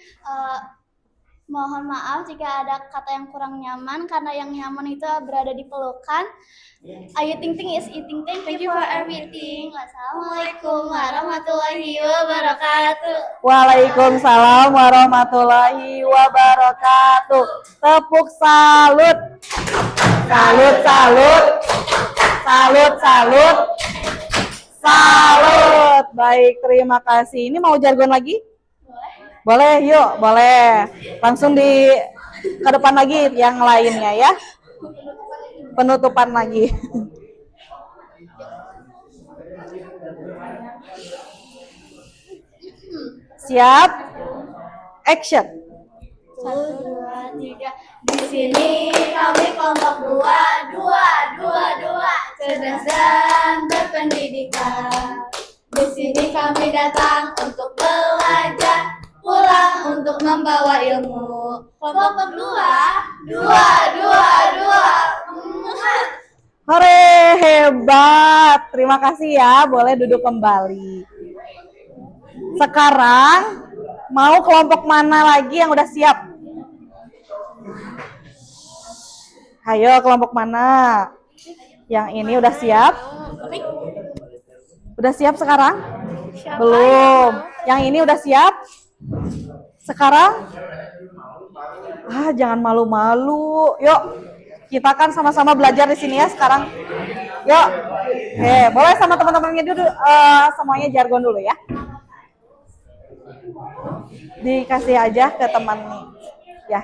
Speaker 5: Mohon maaf jika ada kata yang kurang nyaman, karena yang nyaman itu berada di pelukan. Ayu Ting Ting is eating. Thank you for everything. Wassalamualaikum warahmatullahi wabarakatuh.
Speaker 1: Waalaikumsalam warahmatullahi wabarakatuh. Tepuk salut. Salut, salut. Salut, salut. Salut. Baik, terima kasih. Ini mau jargon lagi? Boleh, yuk, boleh. Langsung ke depan lagi yang lainnya ya. Penutupan lagi. Siap? Action.
Speaker 5: 1, 2, 3. Di sini kami kelompok 2, cerdas dan berpendidikan. Di sini kami datang untuk belajar, pulang untuk membawa ilmu. Kelompok 2.
Speaker 1: Hore, hebat. Terima kasih ya, boleh duduk kembali. Sekarang mau kelompok mana lagi yang udah siap? Ayo, kelompok mana? Yang ini udah siap? Udah siap sekarang? Belum. Yang ini udah siap? Sekarang? Jangan malu-malu. Yuk, kita kan sama-sama belajar di sini ya sekarang. Yuk. Boleh sama teman-temannya dulu semuanya jargon dulu ya. Dikasih aja ke teman nih. Ya.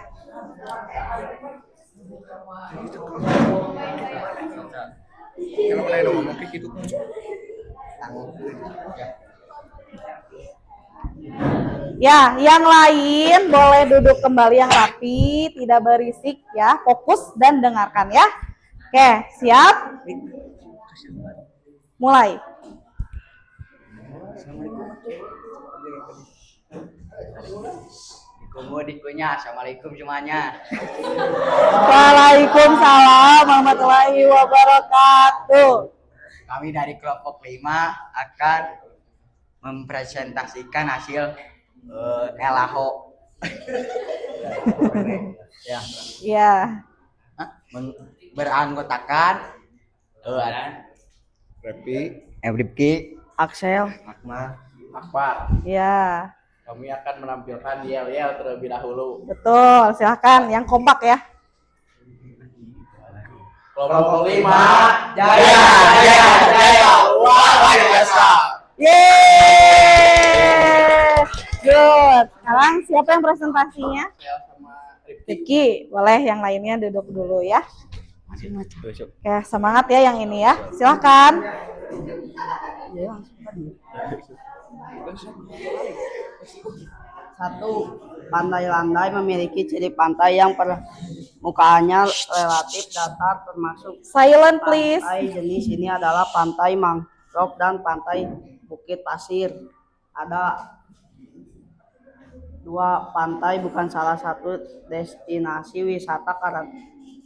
Speaker 1: Ya, yang lain boleh duduk kembali yang rapi, tidak berisik ya, fokus dan dengarkan ya. Oke, siap? Mulai.
Speaker 6: Assalamualaikum semuanya.
Speaker 1: Waalaikumsalam warahmatullahi wabarakatuh.
Speaker 6: Kami dari kelompok 5 akan mempresentasikan hasil elaho.
Speaker 1: Ya.
Speaker 6: Beranggotakan Rifki,
Speaker 2: Axel,
Speaker 6: Akbar.
Speaker 1: Ya.
Speaker 2: kami akan menampilkan yel-yel terlebih dahulu.
Speaker 1: Betul, silahkan yang kompak ya.
Speaker 2: Kelompok 5, jaya, luar biasa.
Speaker 1: Yeay, good. Sekarang siapa yang presentasinya? Rifki, boleh yang lainnya duduk dulu ya. Oke, semangat ya yang ini ya. Silahkan.
Speaker 7: Satu, pantai Landai memiliki ciri pantai yang permukaannya relatif datar termasuk
Speaker 1: Silent please.
Speaker 7: pantai jenis ini adalah pantai mangrove dan pantai bukit pasir. Ada 2, pantai bukan salah satu destinasi wisata karena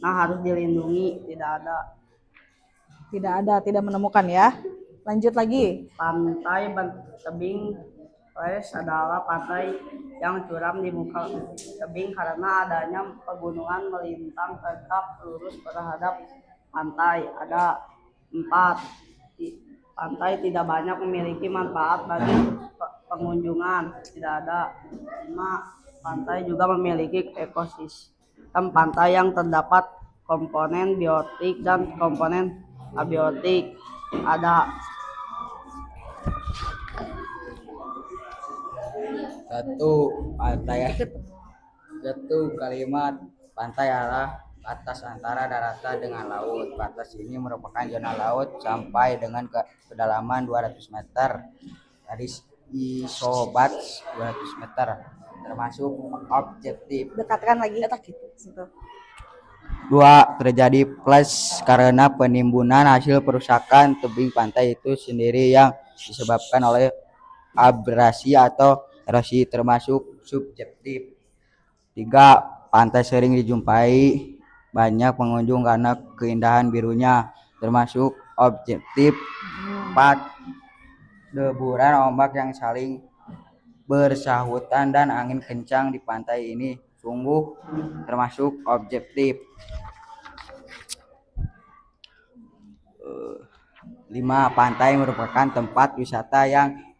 Speaker 7: harus dilindungi.
Speaker 1: Tidak ada, tidak menemukan ya. Lanjut lagi.
Speaker 7: Pantai Tebing Pres adalah pantai yang curam di muka tebing karena adanya pegunungan melintang tegak lurus terhadap pantai. Ada 4, pantai tidak banyak memiliki manfaat bagi pengunjungan. Tidak ada. 5, pantai juga memiliki ekosistem pantai yang terdapat komponen biotik dan komponen abiotik. Ada
Speaker 6: 1. Pantai 1. Kalimat pantai adalah batas antara daratan dengan laut. Batas ini merupakan zona laut sampai dengan kedalaman 200 meter. Dari isobat 200 meter. Termasuk objektif.
Speaker 1: Dekatkan lagi. Situ.
Speaker 6: 2. Terjadi plus karena penimbunan hasil perusakan tebing pantai itu sendiri yang disebabkan oleh abrasi atau erosi, termasuk subjektif. 3. Pantai sering dijumpai banyak pengunjung karena keindahan birunya, termasuk objektif. 4. Deburan ombak yang saling bersahutan dan angin kencang di pantai ini sungguh termasuk objektif. 5. Pantai merupakan tempat wisata yang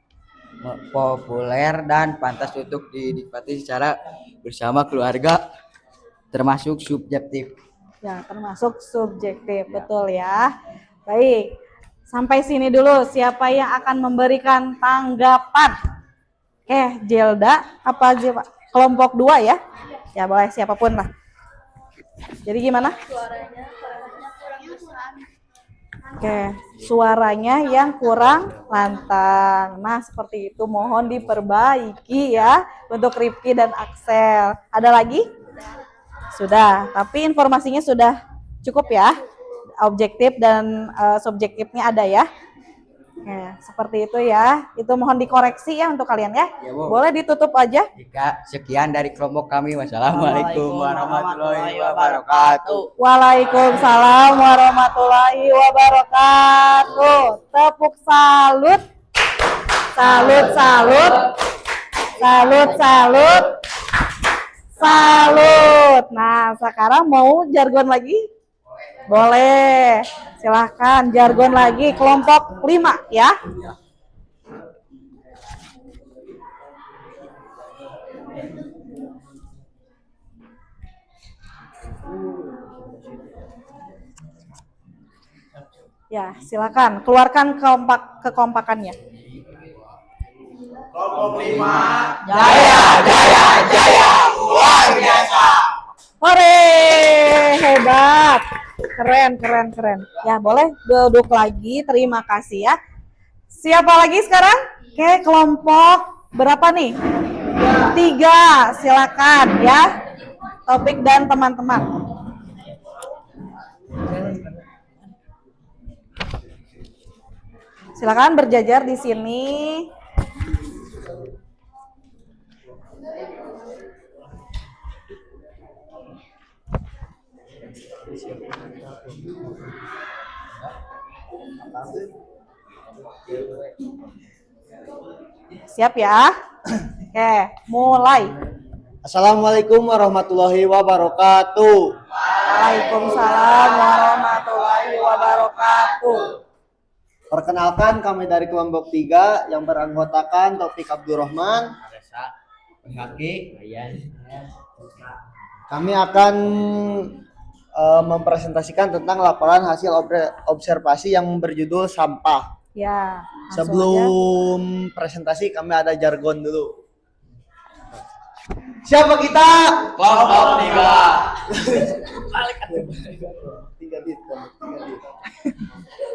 Speaker 6: populer dan pantas untuk dinikmati secara bersama keluarga, termasuk subjektif.
Speaker 1: Ya, termasuk subjektif. Betul ya. Baik. Sampai sini dulu. Siapa yang akan memberikan tanggapan? Jelda apa kelompok 2 ya? Ya, boleh siapapun lah. Jadi gimana? Suaranya yang kurang lantang. Nah, seperti itu mohon diperbaiki ya untuk Rifki dan Axel. Ada lagi? Sudah, tapi informasinya sudah cukup ya. Objektif dan subjektifnya ada ya. Seperti itu ya. Itu mohon dikoreksi ya untuk kalian ya.
Speaker 6: Ya, Bu.
Speaker 1: Boleh ditutup aja.
Speaker 6: Jika sekian dari kelompok kami. Wassalamualaikum warahmatullahi wabarakatuh.
Speaker 1: Waalaikumsalam warahmatullahi wabarakatuh. Tepuk salut. Salut, salut. Salut, salut. Salut. Nah, sekarang mau jargon lagi? Boleh. Silahkan jargon lagi kelompok 5 ya. Ya, silakan keluarkan kekompakannya.
Speaker 2: Kelompok 5.
Speaker 7: Jaya, jaya, jaya, luar biasa.
Speaker 1: Hore, hebat. Keren, keren, keren. Ya, boleh duduk lagi. Terima kasih ya. Siapa lagi sekarang? Kelompok berapa nih? 3. Silakan ya. Topik dan teman-teman. Silakan berjajar di sini. Siap ya? Oke, mulai.
Speaker 2: Assalamualaikum warahmatullahi wabarakatuh.
Speaker 1: Waalaikumsalam warahmatullahi wabarakatuh.
Speaker 2: Perkenalkan, kami dari kelompok 3 yang beranggotakan Taufik Abdurrahman. Kami akan mempresentasikan tentang laporan hasil observasi yang berjudul sampah.
Speaker 1: Ya.
Speaker 2: Sebelum presentasi kami ada jargon dulu. Siapa kita?
Speaker 6: Kelompok 3.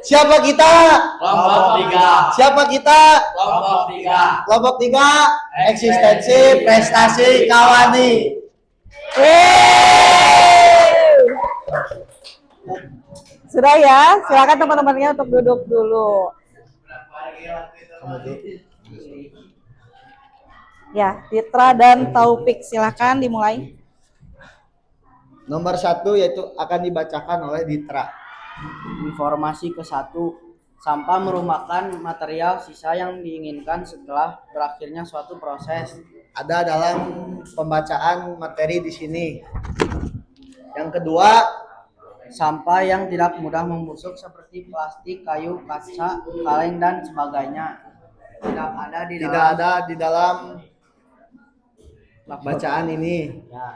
Speaker 2: Siapa kita?
Speaker 6: Kelompok 3.
Speaker 2: Siapa kita?
Speaker 6: Kelompok 3.
Speaker 2: Kelompok 3, eksistensi prestasi Kawani.
Speaker 1: Sudah ya, silakan teman-temannya untuk duduk dulu. Ya, Ditra dan Taufik, silakan dimulai.
Speaker 2: Nomor 1 yaitu akan dibacakan oleh Ditra.
Speaker 7: Informasi ke-1, sampah merupakan material sisa yang diinginkan setelah berakhirnya suatu proses.
Speaker 2: Ada dalam pembacaan materi di sini. Yang kedua,
Speaker 7: Sampah yang tidak mudah membusuk seperti plastik, kayu, kaca, kaleng, dan sebagainya. Tidak ada di
Speaker 2: tidak
Speaker 7: dalam
Speaker 2: ada di dalam bacaan ini.
Speaker 7: Ya.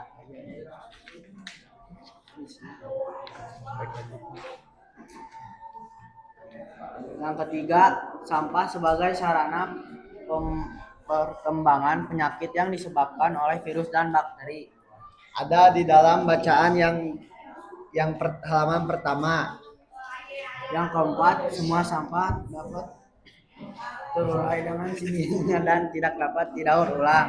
Speaker 7: Yang ketiga, sampah sebagai sarana perkembangan penyakit yang disebabkan oleh virus dan bakteri.
Speaker 2: Ada di dalam bacaan halaman pertama.
Speaker 7: Yang keempat, semua sampah dapat terurai dengan sendirinya dan tidak dapat didaur ulang.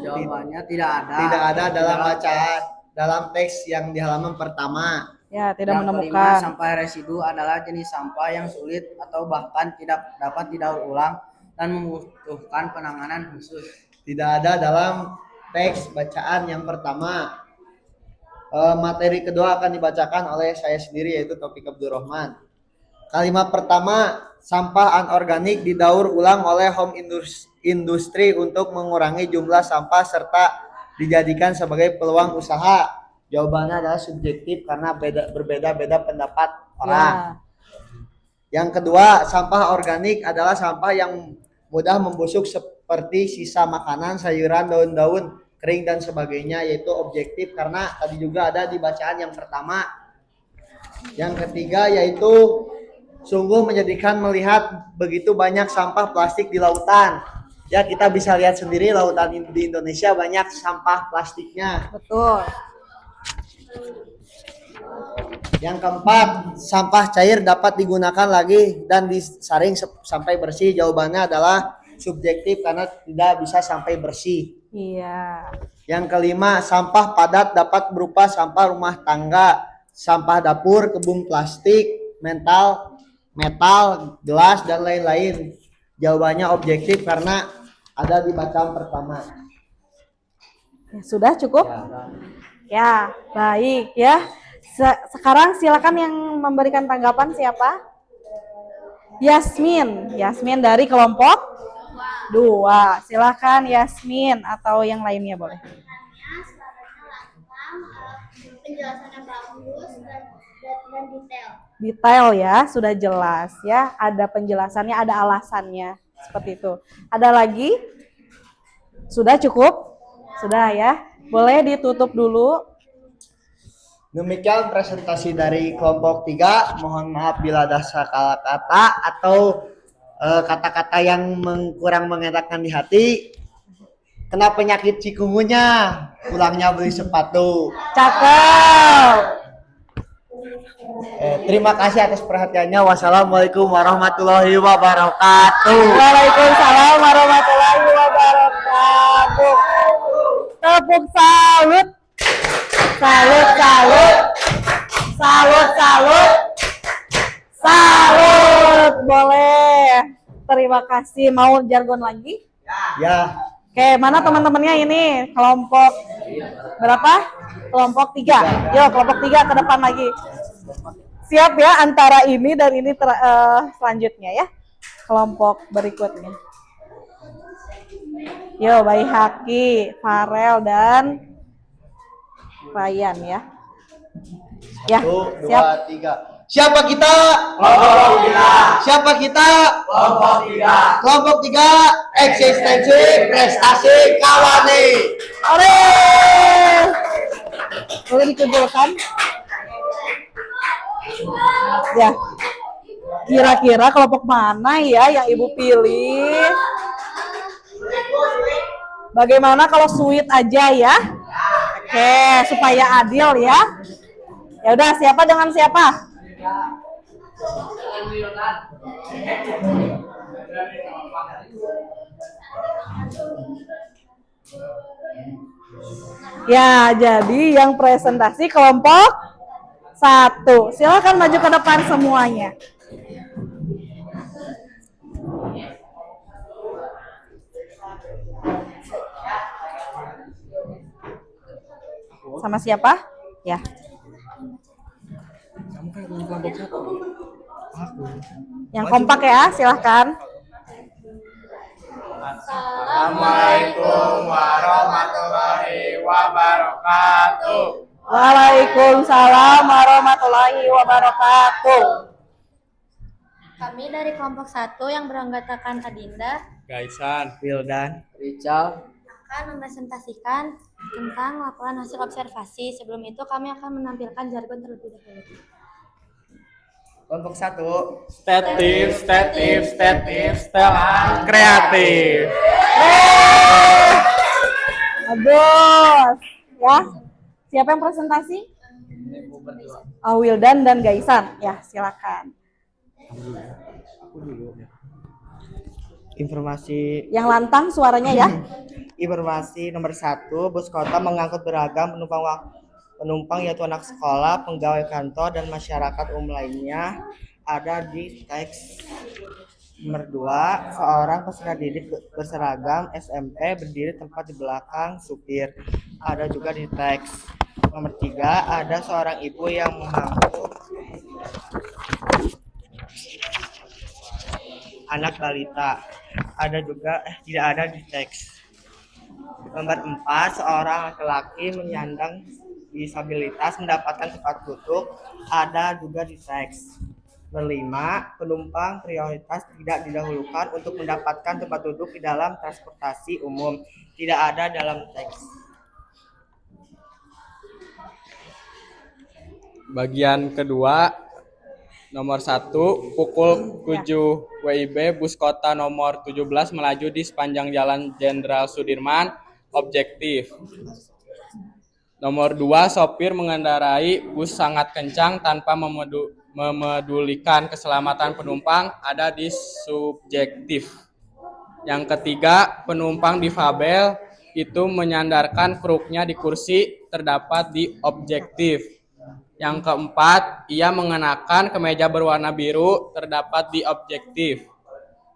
Speaker 7: Jawabannya tidak ada.
Speaker 2: Tidak ada dalam bacaan dalam teks yang di halaman pertama.
Speaker 1: Ya, tidak
Speaker 7: Yang kelima,
Speaker 1: menemukan.
Speaker 7: sampah residu adalah jenis sampah yang sulit atau bahkan tidak dapat didaur ulang dan membutuhkan penanganan khusus.
Speaker 2: Tidak ada dalam teks bacaan yang pertama. Materi kedua akan dibacakan oleh saya sendiri, yaitu Taufik Abdurrahman. Kalimat pertama, sampah anorganik didaur ulang oleh home industry untuk mengurangi jumlah sampah serta dijadikan sebagai peluang usaha. Jawabannya adalah subjektif karena berbeda-beda pendapat orang. Yang kedua, sampah organik adalah sampah yang mudah membusuk seperti sisa makanan, sayuran, daun-daun kering dan sebagainya, yaitu objektif karena tadi juga ada di bacaan yang pertama. Yang ketiga yaitu sungguh menyedihkan melihat begitu banyak sampah plastik di lautan. Ya, kita bisa lihat sendiri lautan di Indonesia banyak sampah plastiknya.
Speaker 1: Betul.
Speaker 2: Yang keempat, sampah cair dapat digunakan lagi dan disaring sampai bersih. Jawabannya adalah subjektif karena tidak bisa sampai bersih.
Speaker 1: Iya.
Speaker 2: Yang kelima, sampah padat dapat berupa sampah rumah tangga, sampah dapur, kebun plastik, metal, gelas, dan lain-lain. Jawabannya objektif karena ada di bacaan pertama.
Speaker 1: Ya, sudah cukup? Ya, baik ya. Sekarang silakan yang memberikan tanggapan siapa? Yasmin. Yasmin dari kelompok 2. Silakan Yasmin atau yang lainnya boleh.
Speaker 5: Penjelasannya bagus dan detail.
Speaker 1: Detail ya, sudah jelas ya. Ada penjelasannya, ada alasannya. Seperti itu. Ada lagi? Sudah cukup? Sudah ya. Boleh ditutup dulu.
Speaker 2: Demikian presentasi dari kelompok 3. Mohon maaf bila ada salah kata atau kata-kata yang kurang mengenakan di hati. Kena penyakit cikungunya, pulangnya beli sepatu.
Speaker 1: Cakep.
Speaker 2: Terima kasih atas perhatiannya. Wassalamualaikum warahmatullahi wabarakatuh.
Speaker 1: Waalaikumsalam warahmatullahi wabarakatuh. Tepuk salut. Salut, salut. Salut, salut. Salut. Boleh. Terima kasih. Mau jargon lagi?
Speaker 2: Ya,
Speaker 1: Oke, mana teman-temannya ini? Kelompok berapa? Kelompok 3. Yuk, kelompok 3 ke depan lagi. Siap ya antara ini dan ini selanjutnya ya. Kelompok berikutnya. Yo, Bayi Haki, Farel dan Ryan ya. Ya,
Speaker 2: 1, 2,
Speaker 1: siap.
Speaker 2: 3. Siapa kita? Kelompok 3. Siapa kita? Kelompok 3. Kelompok 3, eksistensi prestasi kawani.
Speaker 1: Ore. Boleh dikumpulkan? Ya. Kira-kira kelompok mana ya yang Ibu pilih? Bagaimana kalau sweet aja ya? Oke, supaya adil ya. Ya udah, siapa dengan siapa? Ya, jadi yang presentasi kelompok 1. Silakan maju ke depan semuanya. Sama siapa? Ya. Yang kompak ya, silahkan.
Speaker 8: Assalamualaikum warahmatullahi wabarakatuh.
Speaker 1: Waalaikumsalam warahmatullahi wabarakatuh.
Speaker 5: Kami dari kelompok 1 yang beranggotakan Adinda
Speaker 8: Gaisan,
Speaker 7: Wildan,
Speaker 6: Richard,
Speaker 5: akan mempresentasikan tentang laporan hasil observasi. Sebelum itu kami akan menampilkan jargon terlebih dahulu.
Speaker 7: kelompok 1.
Speaker 8: statif, setelan, kreatif.
Speaker 1: Bagus. Ya. Siapa yang presentasi? Wildan dan Gaisan. Ya, silakan.
Speaker 7: Informasi
Speaker 1: Yang lantang suaranya ya.
Speaker 7: Informasi nomor 1, bus kota mengangkut beragam penumpang yaitu anak sekolah, pegawai kantor, dan masyarakat umum lainnya. Ada di teks. Nomor 2, seorang peserta didik berseragam SMP berdiri tepat di belakang supir. Ada juga di teks. Nomor 3, ada seorang ibu yang memangku anak balita. Ada juga tidak ada di teks. Nomor 4, seorang laki-laki menyandang disabilitas mendapatkan tempat duduk. Ada juga di teks. Nomor 5, penumpang prioritas tidak didahulukan untuk mendapatkan tempat duduk di dalam transportasi umum. Tidak ada dalam teks.
Speaker 8: Bagian kedua, nomor 1, pukul 7 WIB, bus kota nomor 17 melaju di sepanjang Jalan Jenderal Sudirman, objektif. Nomor 2, sopir mengendarai bus sangat kencang tanpa memedulikan keselamatan penumpang, ada di subjektif. Yang ketiga, penumpang difabel itu menyandarkan perutnya di kursi, terdapat di objektif. Yang keempat, ia mengenakan kemeja berwarna biru, terdapat di objektif.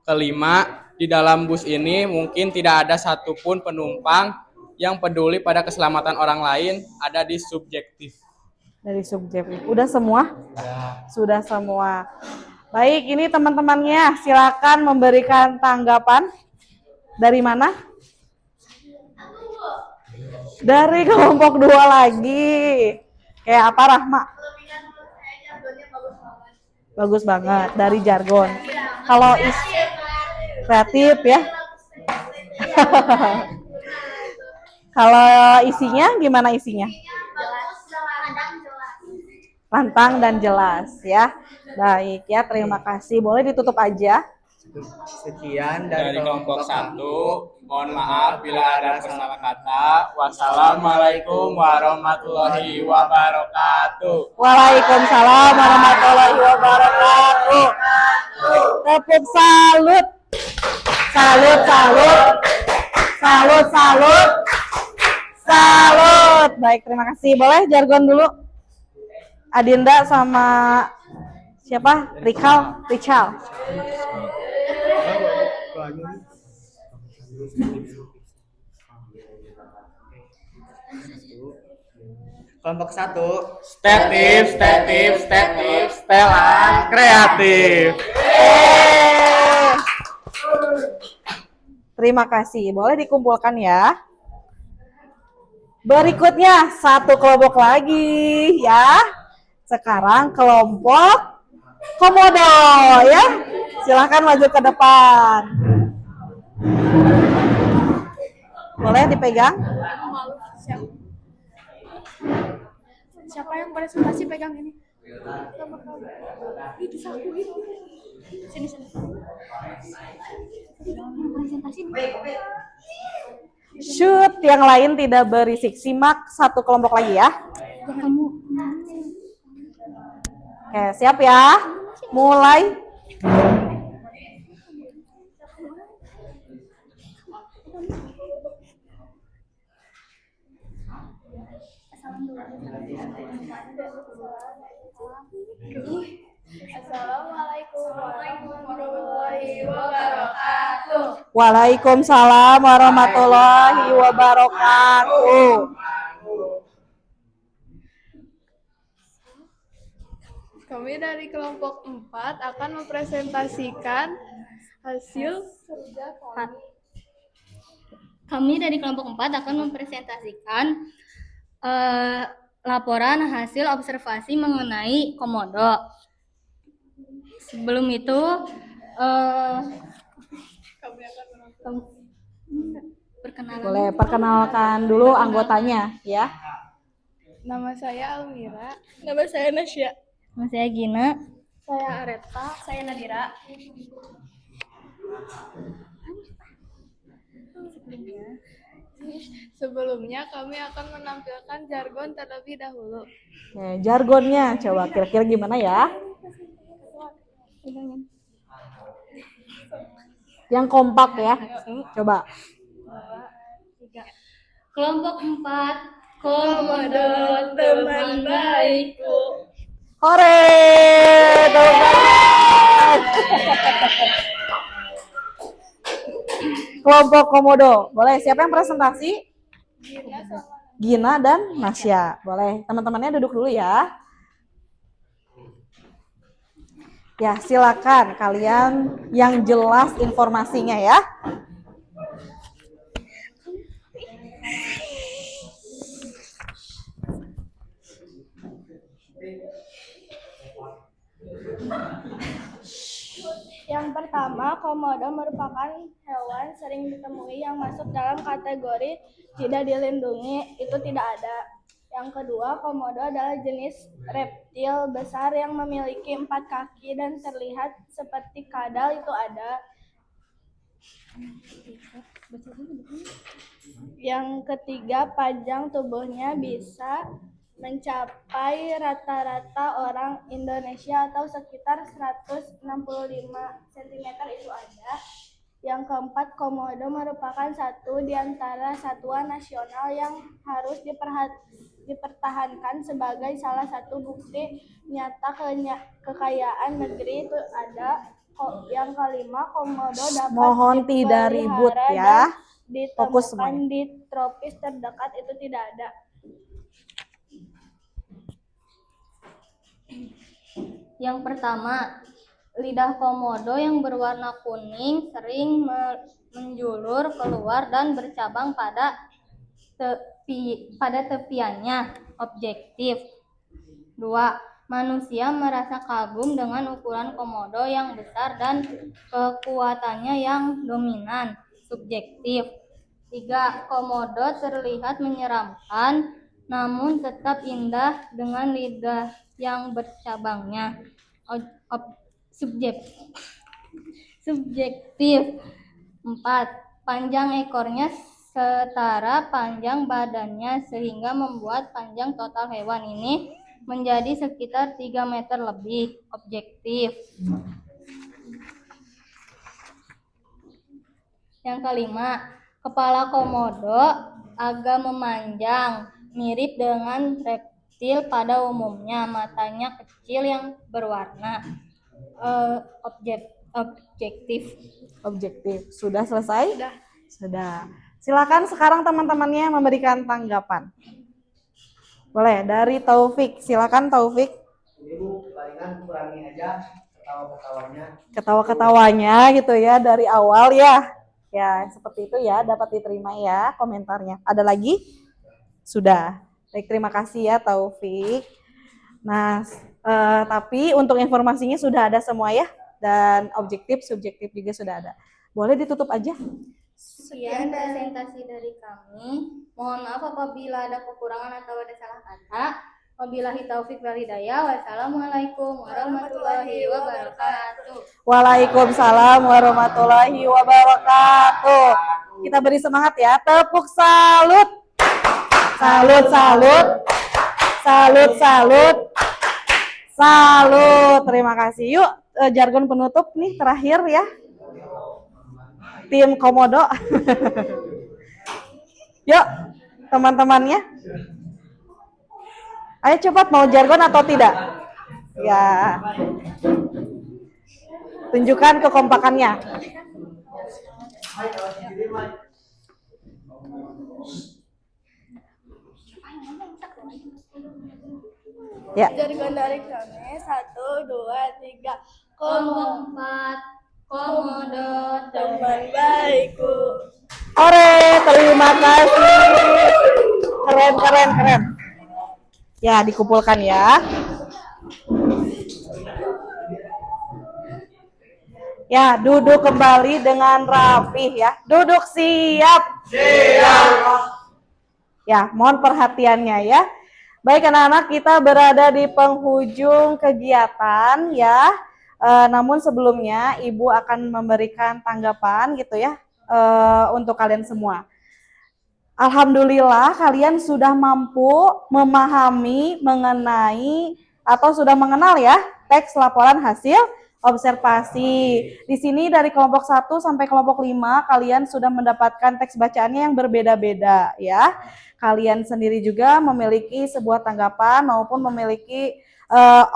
Speaker 8: Kelima, di dalam bus ini mungkin tidak ada satupun penumpang yang peduli pada keselamatan orang lain, ada di subjektif.
Speaker 1: Dari subjektif. Udah semua? Sudah semua. Baik, ini teman-temannya silakan memberikan tanggapan. Dari mana? Dari kelompok 2 lagi. Kayak apa, Rahma? Bagus banget dari jargon. Kalau kreatif ya. Kalau isinya gimana isinya? Lantang dan jelas ya. Baik ya, terima kasih. Boleh ditutup aja.
Speaker 7: Sekian
Speaker 8: Dari kelompok 1, mohon maaf bila ada salah kata. Wassalamualaikum warahmatullahi wabarakatuh.
Speaker 1: Waalaikumsalam warahmatullahi wabarakatuh. Tepuk salut. Salut, salut. Salut, salut. Salut. Baik, terima kasih. Boleh jargon dulu? Adinda sama siapa? Richal.
Speaker 7: Kelompok 1.
Speaker 8: Statif, setelan, kreatif.
Speaker 1: Terima kasih. Boleh dikumpulkan ya. Berikutnya satu kelompok lagi ya. Sekarang kelompok komodo ya. Silahkan maju ke depan. Boleh dipegang?
Speaker 5: Siapa yang presentasi pegang ini? Itu saku ini. Sini. Presentasi.
Speaker 1: Shoot, yang lain tidak berisik. Simak satu kelompok lagi ya. Oke, siap ya? Mulai.
Speaker 3: Assalamualaikum warahmatullahi wabarakatuh.
Speaker 1: Waalaikumsalam warahmatullahi wabarakatuh.
Speaker 9: Kami dari kelompok 4 akan mempresentasikan hasil kerja kami.
Speaker 10: Kami dari kelompok 4 akan mempresentasikan laporan hasil observasi mengenai komodo. Sebelum itu,
Speaker 1: Boleh perkenalkan dulu anggotanya ya.
Speaker 9: Nama saya Almira. Nama saya Nasya.
Speaker 10: nama saya Gina.
Speaker 9: Saya Areta. Saya Nadira. Sebelumnya kami akan menampilkan jargon terlebih dahulu.
Speaker 1: Jargonnya coba kira-kira gimana ya? Yang kompak ya. Coba.
Speaker 10: Kelompok 4,
Speaker 9: Komodo teman baikku.
Speaker 1: Hore! Kelompok komodo. Boleh, siapa yang presentasi? Gina dan Nasya. Boleh, teman-temannya duduk dulu ya. Ya, silakan kalian yang jelas informasinya ya.
Speaker 9: Yang pertama, komodo merupakan hewan sering ditemui yang masuk dalam kategori tidak dilindungi, itu tidak ada. Yang kedua, komodo adalah jenis reptil besar yang memiliki 4 kaki dan terlihat seperti kadal, itu ada. Yang ketiga, panjang tubuhnya bisa mencapai rata-rata orang Indonesia atau sekitar 165 cm, itu ada. Yang keempat, komodo merupakan satu di antara satwa nasional yang harus dipertahankan sebagai salah satu bukti nyata kekayaan negeri, itu ada. Yang kelima, komodo dapat
Speaker 1: Mohon tidak ribut ya. Fokus
Speaker 9: ditemukan
Speaker 1: semuanya.
Speaker 9: di tropis terdekat, itu tidak ada.
Speaker 10: Yang pertama, lidah komodo yang berwarna kuning sering menjulur keluar dan bercabang pada tepiannya. Objektif. 2. Manusia merasa kagum dengan ukuran komodo yang besar dan kekuatannya yang dominan. Subjektif. 3. Komodo terlihat menyeramkan namun tetap indah dengan lidah yang bercabangnya. Subjektif. 4. Panjang ekornya setara panjang badannya sehingga membuat panjang total hewan ini menjadi sekitar 3 meter lebih. Objektif. Yang kelima, kepala komodo agak memanjang, mirip dengan reptil pada umumnya. Matanya kecil yang berwarna.
Speaker 1: Objektif. Sudah selesai?
Speaker 9: Sudah.
Speaker 1: Sudah. Silakan sekarang teman-temannya memberikan tanggapan. Boleh, dari Taufik. Silakan Taufik.
Speaker 2: Ibu, palingan kurangi aja ketawa-ketawanya.
Speaker 1: Ketawa-ketawanya gitu ya dari awal ya. Ya, seperti itu ya, dapat diterima ya komentarnya. Ada lagi? Sudah. Baik, terima kasih ya Taufik. Nah, tapi untuk informasinya sudah ada semua ya. Dan objektif, subjektif juga sudah ada. Boleh ditutup aja.
Speaker 10: Sekian presentasi dari kami. Mohon maaf apabila ada kekurangan atau ada salah kata. Wabillahi taufik wal hidayah. Wassalamualaikum warahmatullahi wabarakatuh.
Speaker 1: Waalaikumsalam warahmatullahi wabarakatuh. Kita beri semangat ya. Tepuk salut. Salut, salut. Salut, salut. Salut. Terima kasih. Yuk, jargon penutup nih terakhir ya. Tim Komodo. Yuk, teman-temannya. Ayo cepat, mau jargon atau tidak? Ya. Tunjukkan kekompakannya. Ya.
Speaker 9: Jargon dari kami 1, 2, 3.
Speaker 10: Komo 4. Komodo
Speaker 9: Teman baikku.
Speaker 1: Ore, terima kasih. Keren, keren, keren. Ya, dikumpulkan ya. Ya, duduk kembali dengan rapih ya. Duduk siap. Siap. Ya, mohon perhatiannya ya. Baik anak-anak, kita berada di penghujung kegiatan ya. Namun sebelumnya Ibu akan memberikan tanggapan gitu ya untuk kalian semua. Alhamdulillah kalian sudah mampu memahami mengenai atau sudah mengenal ya teks laporan hasil observasi. Di sini dari kelompok 1 sampai kelompok 5 kalian sudah mendapatkan teks bacaannya yang berbeda-beda ya. Kalian sendiri juga memiliki sebuah tanggapan maupun memiliki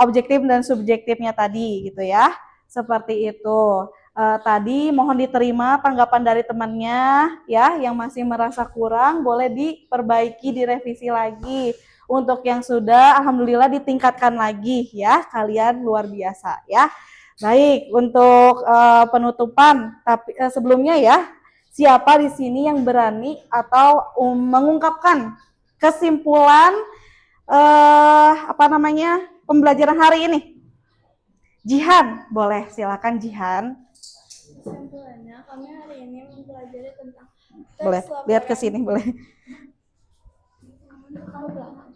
Speaker 1: objektif dan subjektifnya tadi gitu ya. Seperti itu. Tadi mohon diterima tanggapan dari temannya ya yang masih merasa kurang boleh diperbaiki, direvisi lagi. Untuk yang sudah alhamdulillah ditingkatkan lagi ya, kalian luar biasa ya. Baik, untuk penutupan tapi sebelumnya ya, siapa di sini yang berani atau mengungkapkan kesimpulan pembelajaran hari ini? Jihan, boleh silakan Jihan.
Speaker 9: Kesimpulannya, kami hari ini mempelajari tentang teks
Speaker 1: Boleh lihat ke
Speaker 9: laporan.
Speaker 1: sini boleh.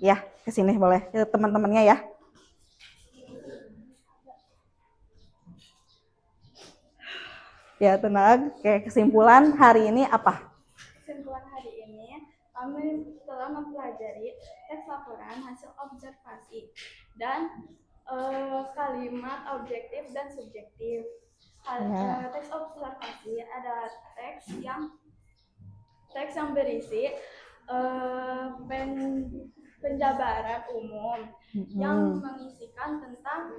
Speaker 1: Ya, ke sini boleh. Ke teman-temannya ya. Ya, tenang. Oke, kesimpulan hari ini apa?
Speaker 9: Kesimpulan hari ini, kami telah mempelajari teks laporan hasil observasi dan kalimat objektif dan subjektif. Teks observasi adalah teks yang berisi penjabaran umum yang mengisikan tentang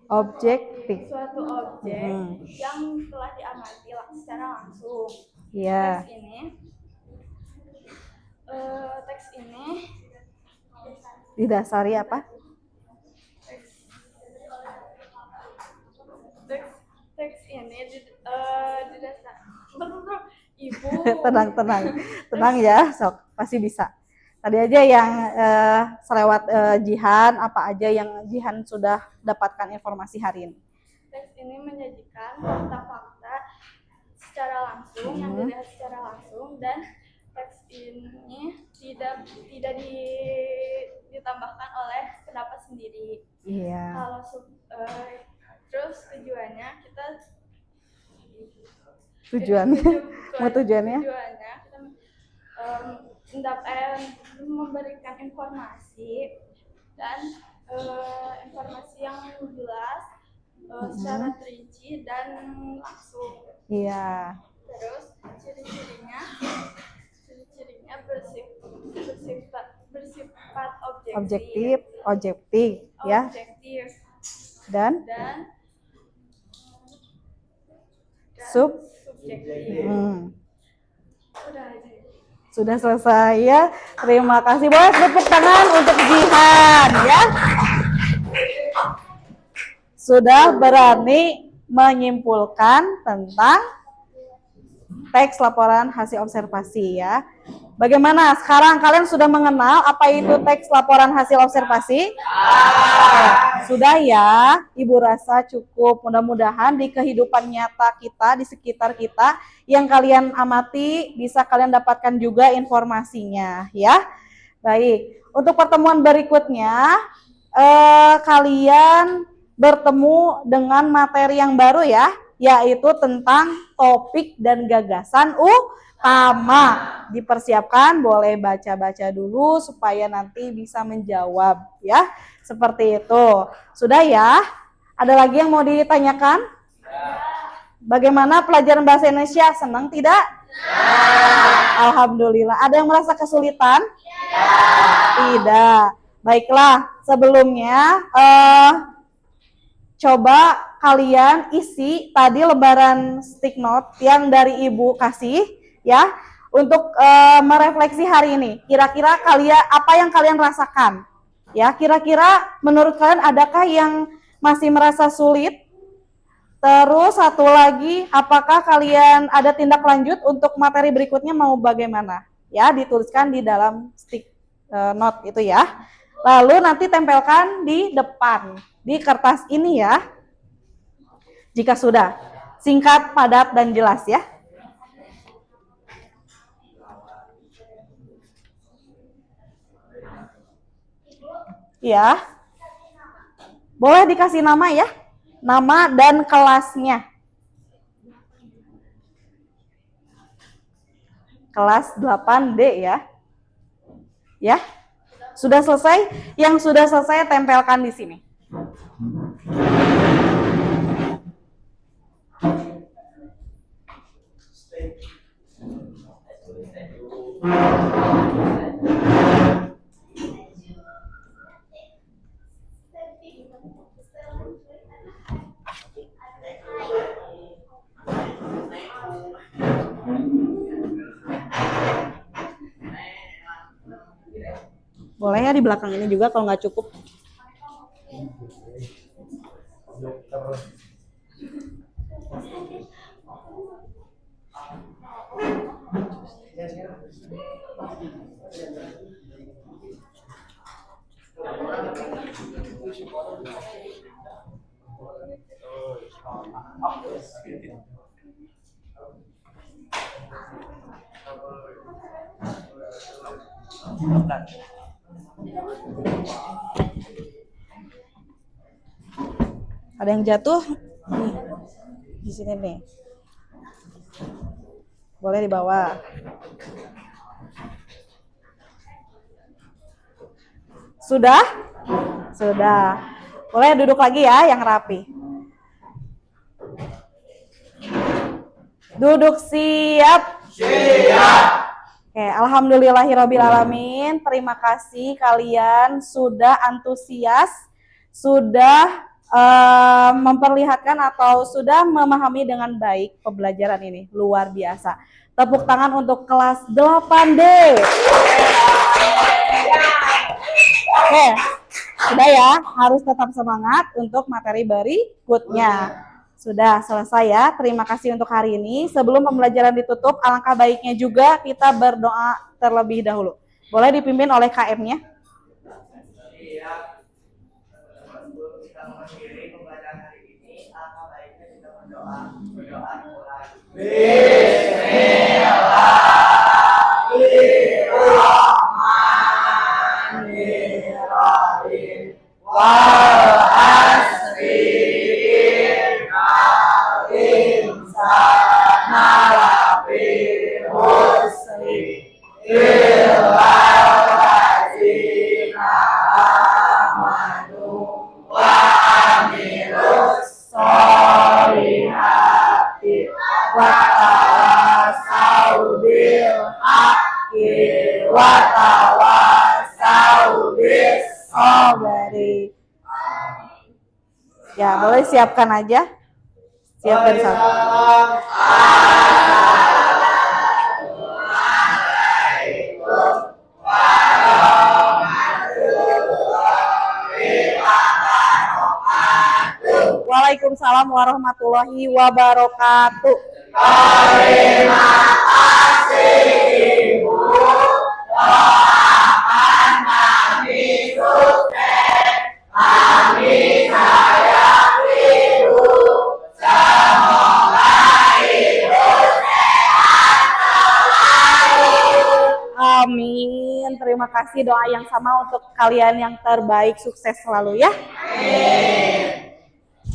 Speaker 1: Objektif.
Speaker 9: suatu objek yang telah diamati secara langsung.
Speaker 1: Ya.
Speaker 9: Teks ini
Speaker 1: Didasari apa?
Speaker 9: Teks ini didasar. Ibu.
Speaker 1: Tenang ya, sok pasti bisa. Tadi aja yang selewat Jihan, apa aja yang Jihan sudah dapatkan informasi hari ini?
Speaker 9: Teks ini menyajikan fakta-fakta secara langsung yang dilihat secara langsung dan teks ini tidak ditambahkan oleh pendapat sendiri.
Speaker 1: Iya.
Speaker 9: Kalau terus tujuannya kita memberikan informasi dan informasi yang jelas secara terinci dan langsung.
Speaker 1: Iya.
Speaker 9: Terus ciri-cirinya bersifat objektif
Speaker 1: ya. Dan subjektif. Sudah selesai ya. Terima kasih. Boleh tepuk tangan untuk Jihan ya. Sudah berani menyimpulkan tentang teks laporan hasil observasi ya. Bagaimana? Sekarang kalian sudah mengenal apa itu teks laporan hasil observasi? Sudah ya, Ibu rasa cukup. Mudah-mudahan di kehidupan nyata kita, di sekitar kita, yang kalian amati, bisa kalian dapatkan juga informasinya ya. Baik, untuk pertemuan berikutnya, kalian bertemu dengan materi yang baru ya, yaitu tentang topik dan gagasan utama. Dipersiapkan, boleh baca-baca dulu supaya nanti bisa menjawab ya. Seperti itu. Sudah ya? Ada lagi yang mau ditanyakan? Bagaimana pelajaran bahasa Indonesia? Senang tidak? Alhamdulillah. Ada yang merasa kesulitan? Tidak. Baiklah, sebelumnya coba kalian isi tadi lembaran stick note yang dari Ibu kasih ya. untuk merefleksi hari ini. Kira-kira kalian apa yang kalian rasakan? Ya, kira-kira menurut kalian adakah yang masih merasa sulit? Terus satu lagi, apakah kalian ada tindak lanjut untuk materi berikutnya mau bagaimana? Ya, dituliskan di dalam stick note itu ya. Lalu nanti tempelkan di depan, di kertas ini ya. Jika sudah, singkat, padat, dan jelas ya. Ya, boleh dikasih nama ya, nama dan kelasnya. Kelas 8D ya. Ya, sudah selesai? Yang sudah selesai tempelkan di sini. Boleh ya di belakang ini juga kalau nggak cukup. Ada yang jatuh nih, di sini nih. Boleh dibawa. Sudah? Sudah. Boleh duduk lagi ya yang rapi. Duduk siap. Siap. Oke, alhamdulillahirrabbilalamin. Terima kasih kalian sudah antusias, sudah memperlihatkan atau sudah memahami dengan baik pembelajaran ini. Luar biasa. Tepuk tangan untuk kelas 8D. Oke, sudah ya, harus tetap semangat untuk materi berikutnya. Sudah selesai ya, terima kasih untuk hari ini. Sebelum pembelajaran ditutup, alangkah baiknya juga kita berdoa terlebih dahulu. Boleh dipimpin oleh KM-nya?
Speaker 2: Bismillahirrahmanirrahim.
Speaker 1: Ya, boleh siapkan aja. Siapkan satu. Waalaikumsalam warahmatullahi wabarakatuh.
Speaker 2: Terima kasih, Ibu. Doakan kami sukses. Kami sayang Ibu. Semoga Ibu sehat selalu.
Speaker 1: Amin. Terima kasih, doa yang sama untuk kalian yang terbaik, sukses selalu ya.
Speaker 2: Amin.